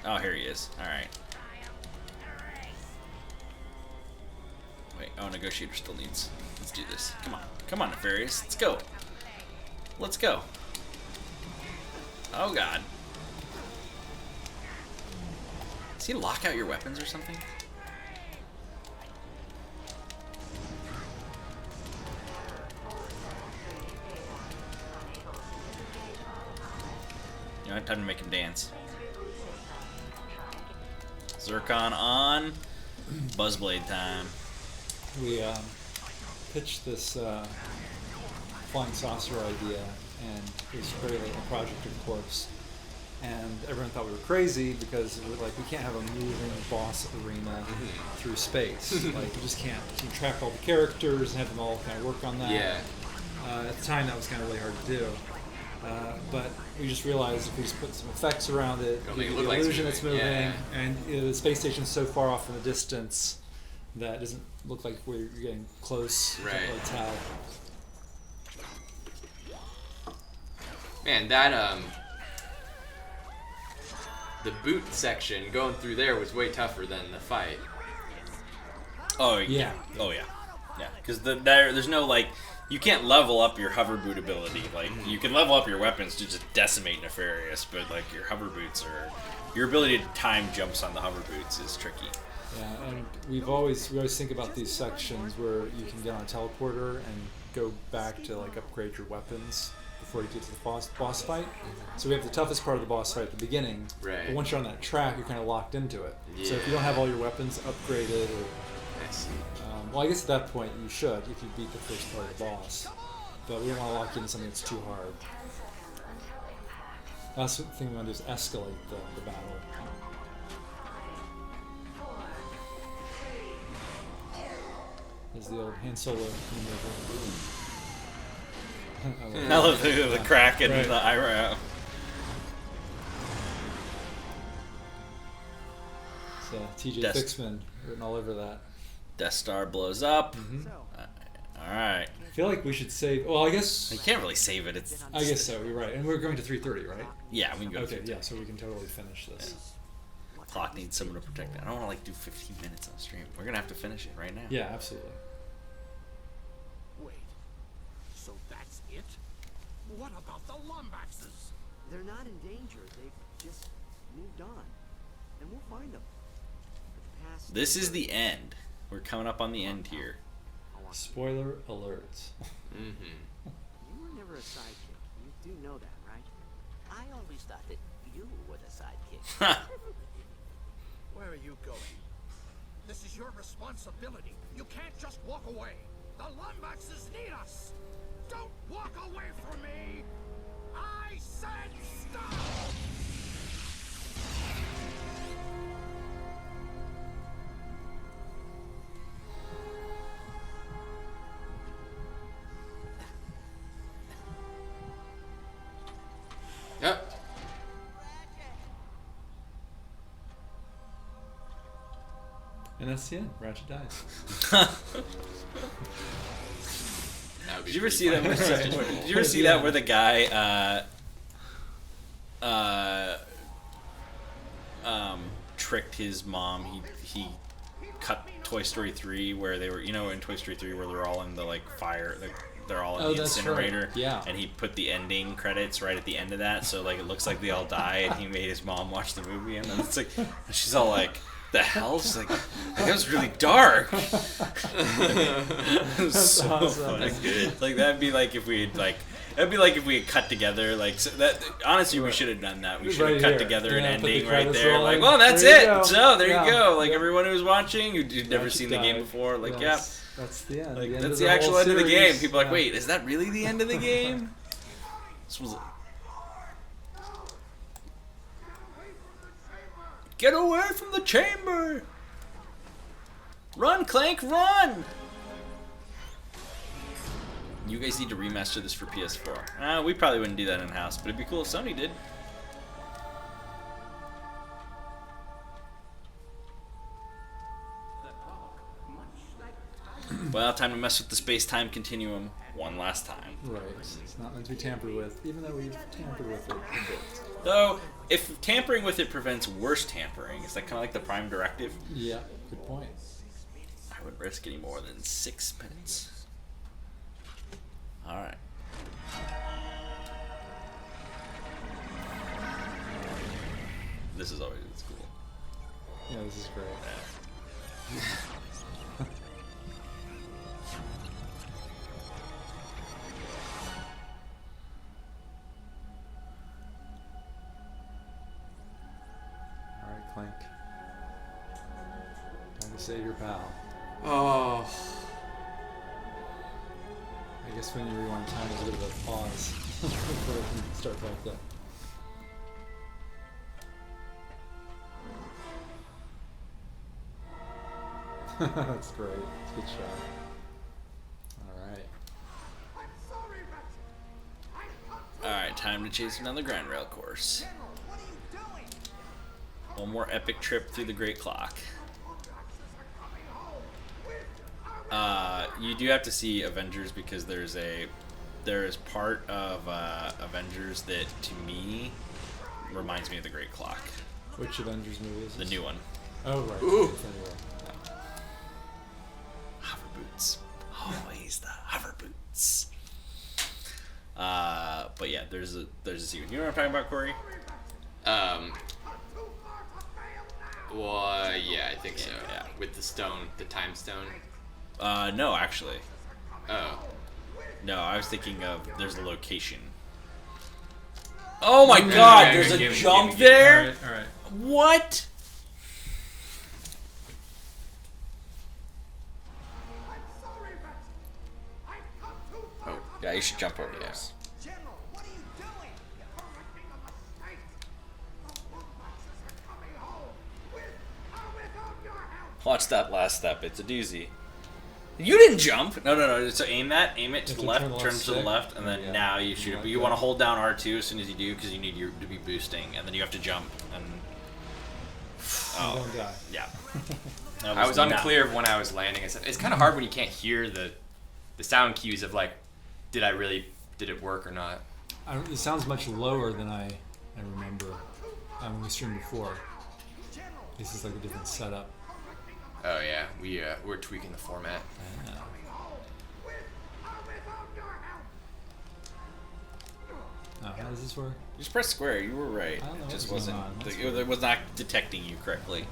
Oh, here he is. All right. Wait. Oh, negotiator still needs. Let's do this. Come on, Nefarious. Let's go. Let's go. Oh God. Does he lock out your weapons or something? You know, time to make him dance. Zircon on. Buzzblade time. We pitched this flying saucer idea, and it was very like a project, of course. And everyone thought we were crazy because we were like, we can't have a moving boss arena through space. Like, we just can't track all the characters and have them all kind of work on that. Yeah. At the time, that was kind of really hard to do. But we just realized if we just put some effects around it, It'll give make it you look the like it's illusion it's moving, moving, yeah. and the space station's so far off in the distance that it doesn't look like we're getting close. You Right. can't really tell. Man, that the boot section going through there was way tougher than the fight. Oh Yeah. Oh yeah. Yeah. Because there's no like, you can't level up your hover boot ability. Like you can level up your weapons to just decimate Nefarious, but like your hover boots are, your ability to time jumps on the hover boots is tricky. Yeah, and we always think about these sections where you can get on a teleporter and go back to like upgrade your weapons before you get to the boss fight. So we have the toughest part of the boss fight at the beginning. Right. But once you're on that track, you're kind of locked into it. So if you don't have all your weapons upgraded, or I see. well, I guess at that point you should if you beat the first part of the boss. But we don't want to lock you into something that's too hard. That's the thing we want to do is escalate the battle. Is the old Han Solo maneuver. I love the crack in Right. the eyebrow. So TJ Des- Fixman written all over that. Death Star blows up. Mm-hmm. All right. I feel like we should save. Well, I You guess can't really save it. It's. I guess so. You're right, and we're going to 3:30, right? Yeah, we can go. Okay, through yeah. So we can totally finish this. Clock needs someone to protect it. I don't want to like do 15 minutes on stream. We're gonna have to finish it right now. Yeah, absolutely. Wait, so that's it? What about the Lombaxes? They're not in danger. They've just moved on. And we'll find them. But the past This is the end. We're coming up on the end here. Spoiler alert. Mm-hmm. You were never a sidekick. You do know that, right? I always thought that you were the sidekick. Where are you going? This is your responsibility. You can't just walk away. The Lombaxes need us. Don't walk away from me. I said stop. Yep. And that's the end. Ratchet dies. That would be Did you ever pretty see that? funny. Did you ever see that where the guy tricked his mom? He cut Toy Story 3 where they were, you know, in Toy Story 3 where they're all in the like fire. They're all in the that's incinerator. right. Yeah. And he put the ending credits right at the end of that, so like it looks like they all die, and he made his mom watch the movie, and then it's like, she's all like, "The hell?" She's like, "That was really dark." It was That's so awesome. funny. Like that'd be like if we had like That'd be like if we had cut together, like so that. Honestly, we should have done that. We should have Right cut here. together an Yeah, put the ending right credits there. Like, rolling. well, that's There it. you go. So there Yeah. you go. Like Yeah. everyone who's watching, who'd never Ratchet seen the game died. before, like That's the end. like the end that's of the whole actual end of the game. series. People are like, Yeah. wait, is that really the end of the game? This was. Get away from the chamber! Run, Clank, run! You guys need to remaster this for PS4. We probably wouldn't do that in-house, but it'd be cool if Sony did. Well, time to mess with the space-time continuum one last time. Right. It's not meant to be tampered with, even though we've tampered with it a bit. Though, if tampering with it prevents worse tampering, is that kind of like the Prime Directive? Yeah, good point. I wouldn't risk any more than 6 minutes. Alright. This is always cool. Yeah, this is great. Alright, Clank. Time to save your pal. Oh. I guess when you rewind time, there's a bit of a pause before it can start back up. That's great. That's a good shot. Alright. Alright, time to chase another grind rail course. One more epic trip through the Great Clock. You do have to see Avengers because there is part of Avengers that to me reminds me of the Great Clock. Which Avengers movie is The this? new one. Oh, right. Ooh. Anyway. Hover boots. Always the hover boots. But yeah, there's a sequence. You know what I'm talking about, Corey? Well, yeah, I think so. Yeah. With the stone, the time stone. No, actually. Oh. No, I was thinking of there's a location. Oh my god, there's a jump there? Alright. What? Oh, yeah, you should jump over this. General, what are you doing? You're correcting a mistake. The boxes are coming home. With or without your help. Watch that last step, it's a doozy. You didn't jump! No, so aim it to the left, turn to the stick. left, and then Yeah. now you shoot it. Like But you that. want to hold down R2 as soon as you do, because you need to be boosting, and then you have to jump, and... You don't die. Yeah. That I was not- unclear of when I was landing and stuff. It's kind of hard when you can't hear the sound cues of like, did it work or not? It sounds much lower than I remember when we streamed before. This is like a different setup. Oh yeah, we're tweaking the format. Oh, how does this work? You just press square, you were right. I don't know It just what's wasn't... going on. That's It was not detecting you correctly.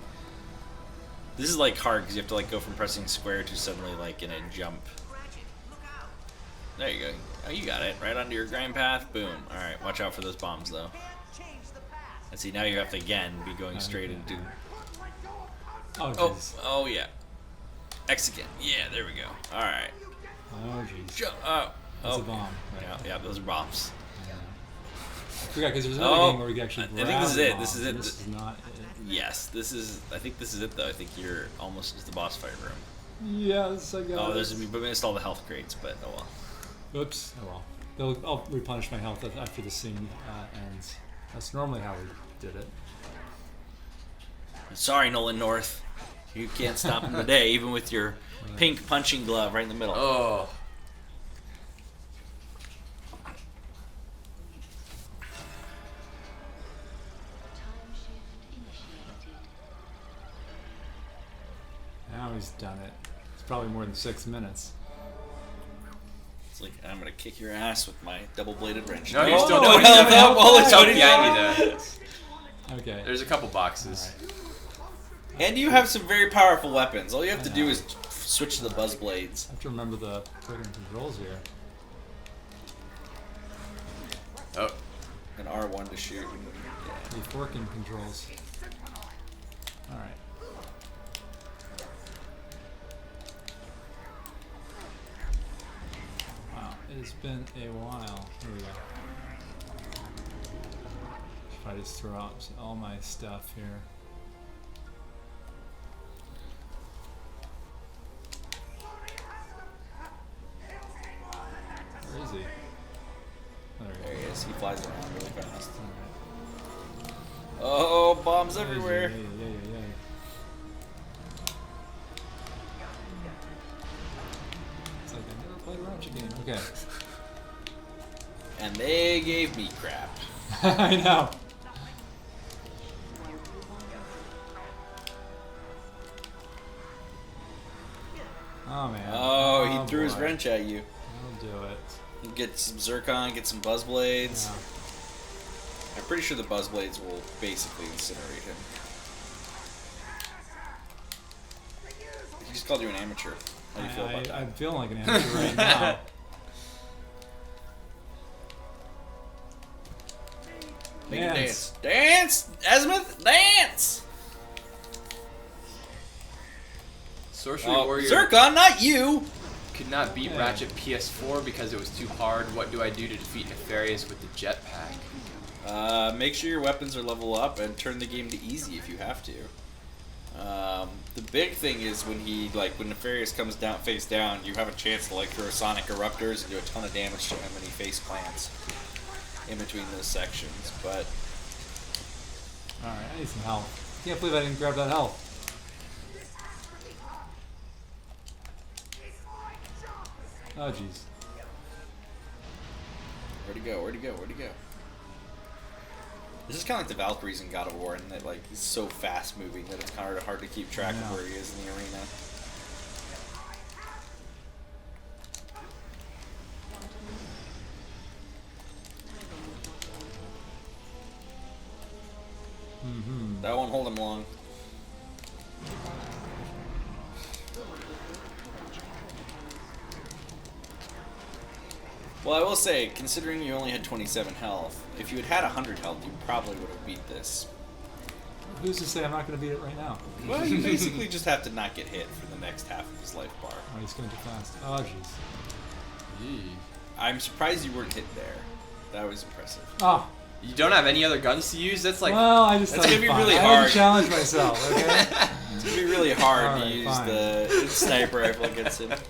This is like hard, because you have to like go from pressing square to suddenly like in a jump. Ratchet, look out. There you go. Oh, you got it. Right onto your grind path. Boom. Alright, watch out for those bombs, though. Can't change the past. And see, now you have to, again, be going straight into... Oh, Oh, jeez. oh yeah. X again. Yeah, there we go. Alright. Oh, jeez. Jump. That's Oh. a bomb. Right. Yeah, those are bombs. Yeah. I forgot, because there's another Oh, game where we can actually I grab think this is the it. This bombs, is it. and This is not it. Yes, this is... I think this is it, though. I think you're almost to the boss fight room. Yes, I got Oh, it. there's... We missed all the health crates, but oh well. Oops. Oh well. I'll replenish my health after the scene ends. That's normally how we did it. Sorry, Nolan North. You can't stop him today, even with your pink punching glove right in the middle. Oh. Now he's done it. It's probably more than 6 minutes. It's like, I'm gonna kick your ass with my double-bladed wrench. No, you're still no doing health it. up. Oh, it's Up already behind you though. Okay. There's a couple boxes. And you have some very powerful weapons. All you have to do is switch to the buzz blades. I have to remember the clicking controls here. and R1 to shoot. Yeah. The forking controls. Alright. Wow, it has been a while. Here we go. If I just throw out all my stuff here. Where is he? Oh, There he is. He flies around really fast. Alright. Oh, bombs everywhere. Yeah. It's like I never played a Ratchet game. Okay. And they gave me crap. I know. Oh man. Oh, he threw his boy. wrench at you. I'll do it. You get some zircon, get some buzz blades. Yeah. I'm pretty sure the buzz blades will basically incinerate him. He just called you an amateur. How do you feel about that? I'm feeling like an amateur right now. Make it dance. Dance! Azimuth, dance! Sorcery Oh, Warrior zircon, not you! could not beat Yeah. Ratchet PS4 because it was too hard. What do I do to defeat Nefarious with the jetpack? Make sure your weapons are level up and turn the game to easy if you have to. The big thing is when Nefarious comes down face down, you have a chance to throw sonic eruptors and do a ton of damage to him when he face plants in between those sections. But Alright, I need some help. Can't believe I didn't grab that health. Oh jeez. where'd he go? Where'd he go? Where'd he go? This is kind of like the Valkyries in God of War, in that he's so fast moving that it's kind of hard to keep track of where he is in the arena. Mm-hmm. That won't hold him long. Well, I will say, considering you only had 27 health, if you had had 100 health, you probably would have beat this. Who's to say I'm not going to beat it right now? Well, you basically just have to not get hit for the next half of his life bar. Oh, he's going too fast. Oh jeez. Yee. I'm surprised you weren't hit there. That was impressive. Oh. You don't have any other guns to use? That's like... Well, I just That's thought gonna be fine. really I had hard. to challenge myself, okay? It's going to be really hard Alright, to use fine. the sniper rifle against him. Alright.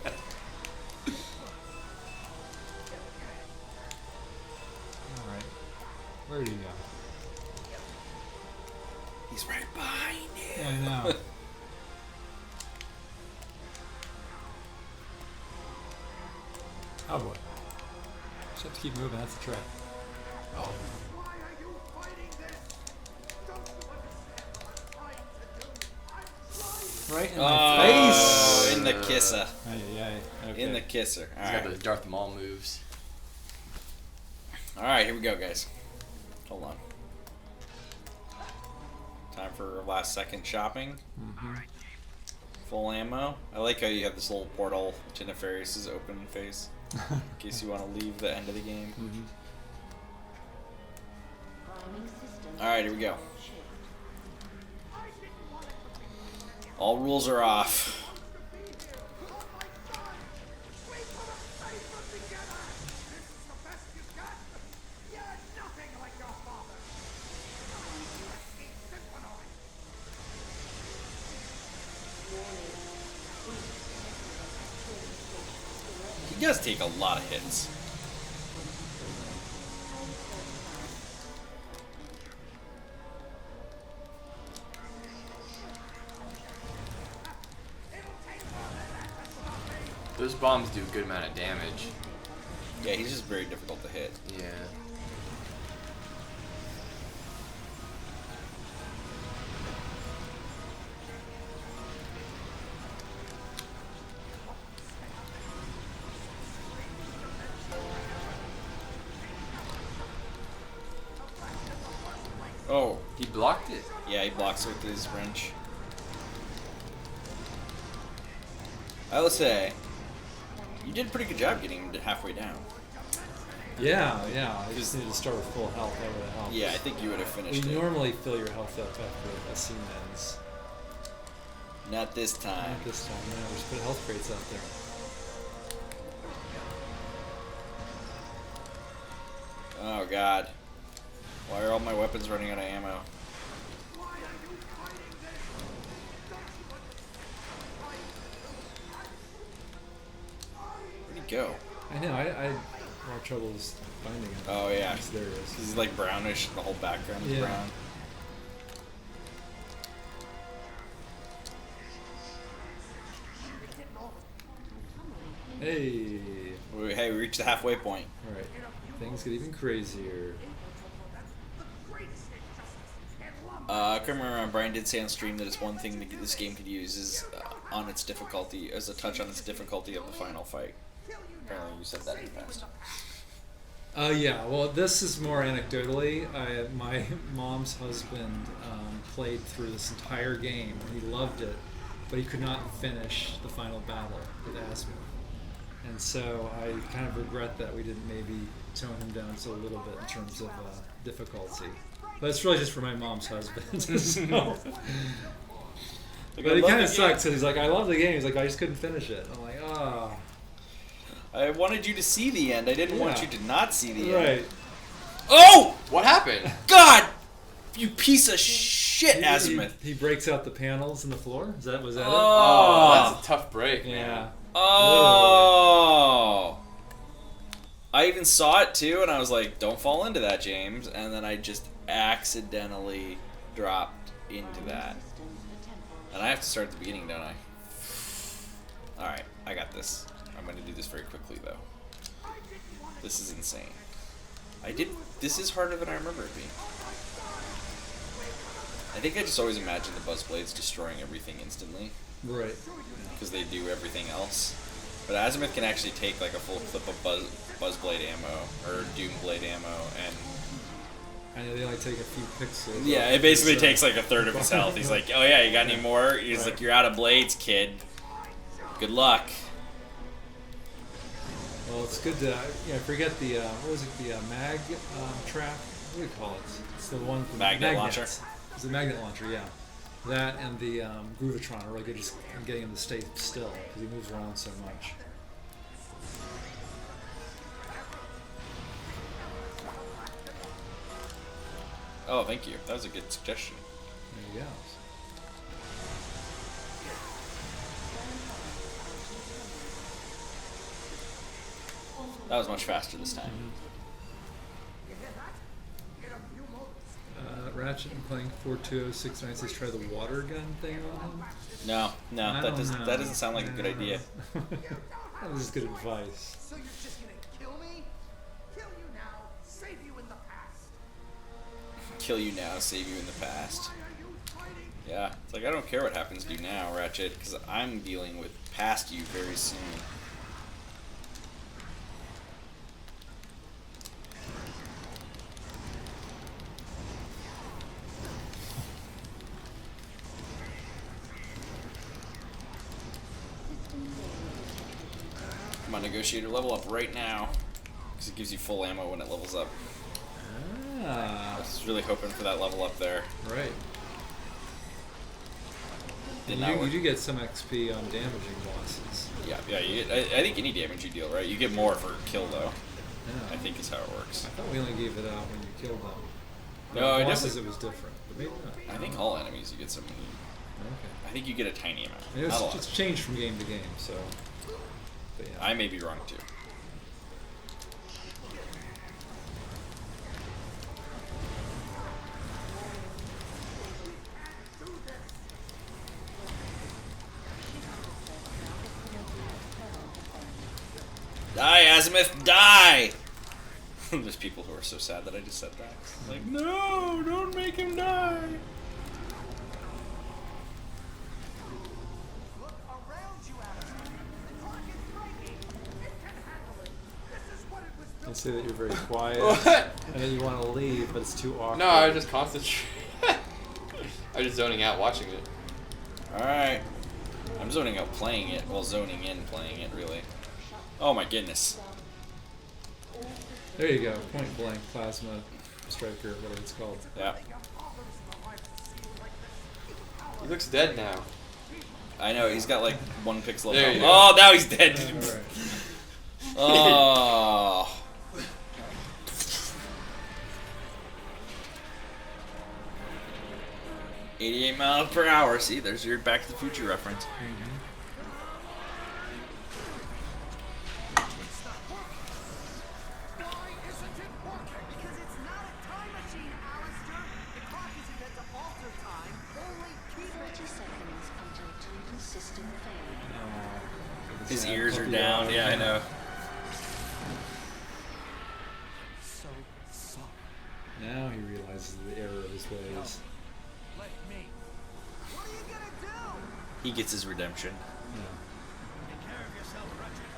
Where did he go? He's right behind you. Yeah, I know. Oh boy. Just have to keep moving, that's the trick. Right in my face! In the kisser. Okay. In the kisser. He's got Alright. those Darth Maul moves. Alright, here we go, guys. Hold on. Time for last second shopping. Full ammo. I like how you have this little portal to Nefarious' open face. In case you want to leave the end of the game. Alright, here we go. All rules are off. He does take a lot of hits. Those bombs do a good amount of damage. Yeah, he's just very difficult to hit. Yeah. Oh, He blocked it. yeah, he blocks with his wrench. I will say, you did a pretty good job getting him to halfway down. Yeah, I just needed to start with full health. That would have helped. Yeah, I think you would have Well, finished you it. normally fill your health up after a scene ends. Not this time. Not this time. No, just put health crates out there. Oh god. Why are all my weapons running out of ammo? Where'd he go? I know. I had more trouble just finding him. Oh yeah. There he is. He's like brownish, the whole background is Yeah. brown. Hey. Hey, we reached the halfway point. All right. Things get even crazier. I can remember Brian did say on stream that it's one thing that this game could use is on its difficulty, as a touch on its difficulty of the final fight. Apparently you said that in the past. Yeah, well, this is more anecdotally. My mom's husband played through this entire game. He loved it, but he could not finish the final battle with Asthma. And so I kind of regret that we didn't maybe tone him down just a little bit in terms of difficulty. But it's really just for my mom's husband. So. But it kind of sucks because he's like, I love the game. He's like, I just couldn't finish it. I'm like, oh. I wanted you to see the end. I didn't want you to not see the end. Right. Oh! What happened? God! You piece of shit, Azimuth. He breaks out the panels in the floor? Was that it? Oh, that's a tough break, man. Yeah. Oh! I even saw it too, and I was like, don't fall into that, James. And then I just accidentally dropped into that. And I have to start at the beginning, don't I? Alright, I got this. I'm going to do this very quickly, though. This is insane. This is harder than I remember it being. I think I just always imagined the Buzzblades destroying everything instantly. Right. Because they do everything else. But Azimuth can actually take like a full clip of Buzzblade ammo, or Doomblade ammo, and... I know they only take a few pixels. Yeah, it basically takes like a third of his health. He's like, oh yeah, you got any more? He's like, you're out of blades, kid. Good luck. Well, it's good to, I forget the, what was it, the mag trap? What do you call it? It's the one with the Magnet launcher? It's the magnet launcher, yeah. That and the Groovitron are really good just getting him to stay still because he moves around so much. Oh, thank you. That was a good suggestion. There you go. That was much faster this time. Ratchet and Clank 42069 says try the water gun thing on him. No, I that don't doesn't know. that doesn't sound like a good idea. That was good advice. So you're just gonna kill me? Kill you now, save you in the past. Kill you now, save you in the past. Yeah, it's like I don't care what happens to you now, Ratchet, because I'm dealing with past you very soon. Come on, Negotiator, level up right now, because it gives you full ammo when it levels up. I was really hoping for that level up there. Right. Did And not you work. do get some XP on damaging bosses. Yeah, I think any damage you deal, right? You get more for kill, though. Yeah. I think is how it works. I thought we only gave it out when you killed them. No, it bosses definitely- it was different, but maybe not. I think all enemies you get some. Okay. I think you get a tiny amount. It Not a was, lot. it's changed from game to game, so. But yeah. I may be wrong too. Die, Azimuth, die! There's people who are so sad that I just said that. Like, no, don't make him die. Look around you, Adam. The clock is breaking. It can handle it. This is what it was They built say that you're very quiet, What? and then you want to leave, but it's too awkward. No, I was just concentrating. I was just zoning out watching it. Alright. I'm zoning out playing it, well, zoning in playing it, really. Oh my goodness. There you go. Point blank plasma striker, whatever it's called. Yeah. He looks dead now. I know, he's got like 1 pixel. There you go. Oh, now he's dead. Alright. Oh. $88 miles per hour. See, there's your Back to the Future reference. Because it's not a time machine, Alistair. The clock isn't meant to alter time. Only keep it. 30 seconds until total system failure. Aw. His Sad ears are puppy down. dog. Yeah, I know. So sorry. Now he realizes the error of his ways. Let me. What are you gonna do? He gets his redemption. Yeah. Take care of yourself, Ratchet.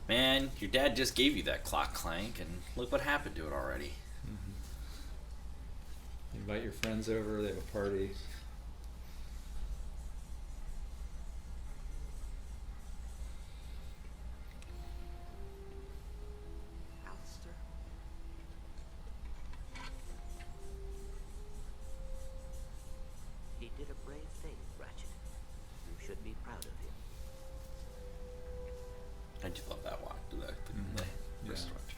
Man, your dad just gave you that clock, Clank, and look what happened to it already. Invite your friends over, they have a party. Alistair. He did a brave thing, Ratchet. You should be proud of him. I do love that watch. The Yeah. wristwatch.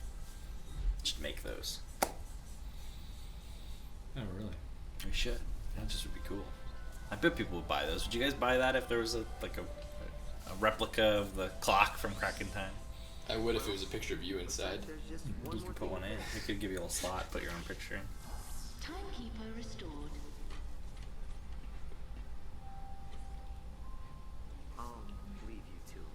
Should make those. Oh, really? We should. That just would be cool. I bet people would buy those. Would you guys buy that if there was a replica of the clock from Crack in Time? I would if it was a picture of you inside. There's just one You more could put thing. one in. We could give you a little slot, put your own picture in. Timekeeper restored. I'll leave you two alone.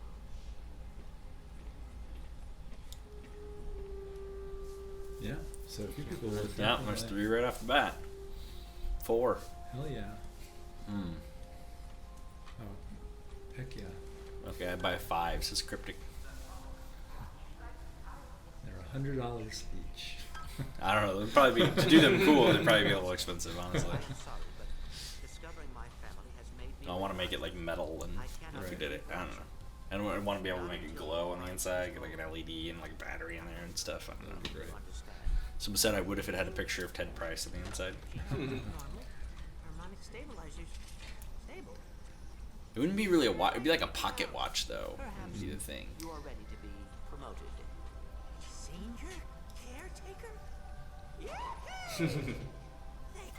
Yeah. So a few people would. Yeah, there's 3 right off the bat. 4. Hell yeah. Hmm. Oh, heck yeah. Okay, I buy 5. Says cryptic. They're $100 each. I don't know. They'd probably be to do them cool. They'd probably be a little expensive, honestly. I'm sorry, but discovering my family has made me. I want to make it like metal, and if we did it, I don't know. And I want to be able to make it glow on the inside, get like an LED and like a battery in there and stuff. I don't know. Great. Understand. Someone said I would if it had a picture of Ted Price on the inside. Harmonic stabilizers. Stable. It wouldn't be really a watch. It'd be like a pocket watch, though. Would be the thing. You are ready to be promoted. Senior caretaker? Yeah.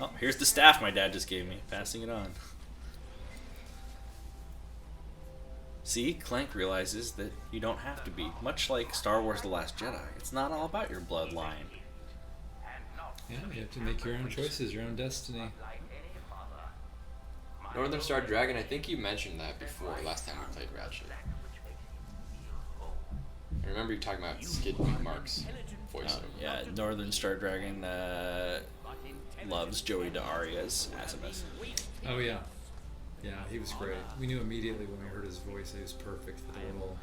Oh, here's the staff my dad just gave me. Passing it on. See, Clank realizes that you don't have to be. Much like Star Wars The Last Jedi, it's not all about your bloodline. Yeah, you have to make your own choices, your own destiny. Northern Star Dragon, I think you mentioned that before last time we played Ratchet. I remember you talking about Skid Mark's voiceover. Yeah, Northern Star Dragon loves Joey Daria's Azimuth. Oh yeah. Yeah, he was great. We knew immediately when we heard his voice he was perfect for the role.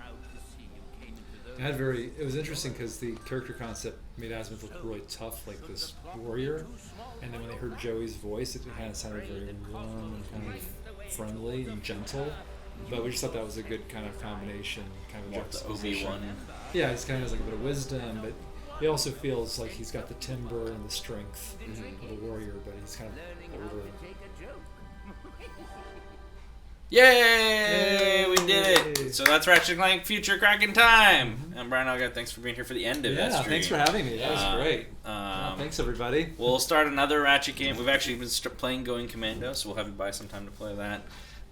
It was interesting because the character concept made Azimuth look really tough, like this warrior, and then when they heard Joey's voice, it kind of sounded very warm and kind of friendly and gentle. But we just thought that was a good kind of combination, kind of More the juxtaposition. Obi-Wan. Yeah, he's kind of has like a bit of wisdom, but he also feels like he's got the timber and the strength of a warrior, but he's kind of older. Yay! We did Yay. it! So that's Ratchet Clank Future Crack in Time! I'm Brian Alga. Thanks for being here for the end of that Yeah, stream. thanks for having me. That was great. Um, Thanks, everybody. We'll start another Ratchet game. We've actually been playing Going Commando, so we'll have you buy some time to play that.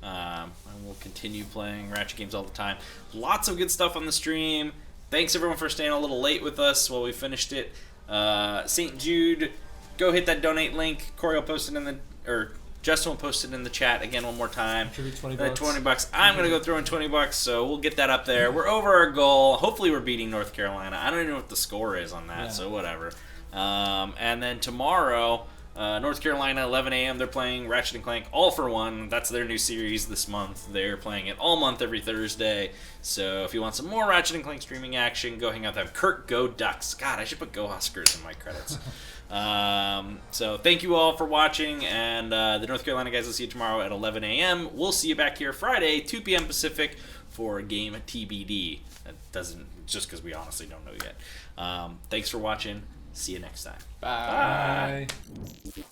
And we'll continue playing Ratchet games all the time. Lots of good stuff on the stream. Thanks everyone for staying a little late with us while we finished it. St Jude, go hit that donate link. Corey will post it in the, or Justin will post it in the chat again one more time. Contribute $20. $20. I'm gonna go throw in $20, so we'll get that up there. We're over our goal. Hopefully, we're beating North Carolina. I don't even know what the score is on that, Yeah. so whatever. And then tomorrow, North Carolina, 11 a.m. They're playing Ratchet and Clank All for One. That's their new series this month. They're playing it all month, every Thursday. So if you want some more Ratchet and Clank streaming action, go hang out with them. Kirk, go Ducks. God, I should put Go Huskers in my credits. So thank you all for watching, and the North Carolina guys will see you tomorrow at 11 a.m. We'll see you back here Friday, 2 p.m. Pacific, for game TBD. That doesn't, just because we honestly don't know yet. Thanks for watching. See you next time. Bye. Bye.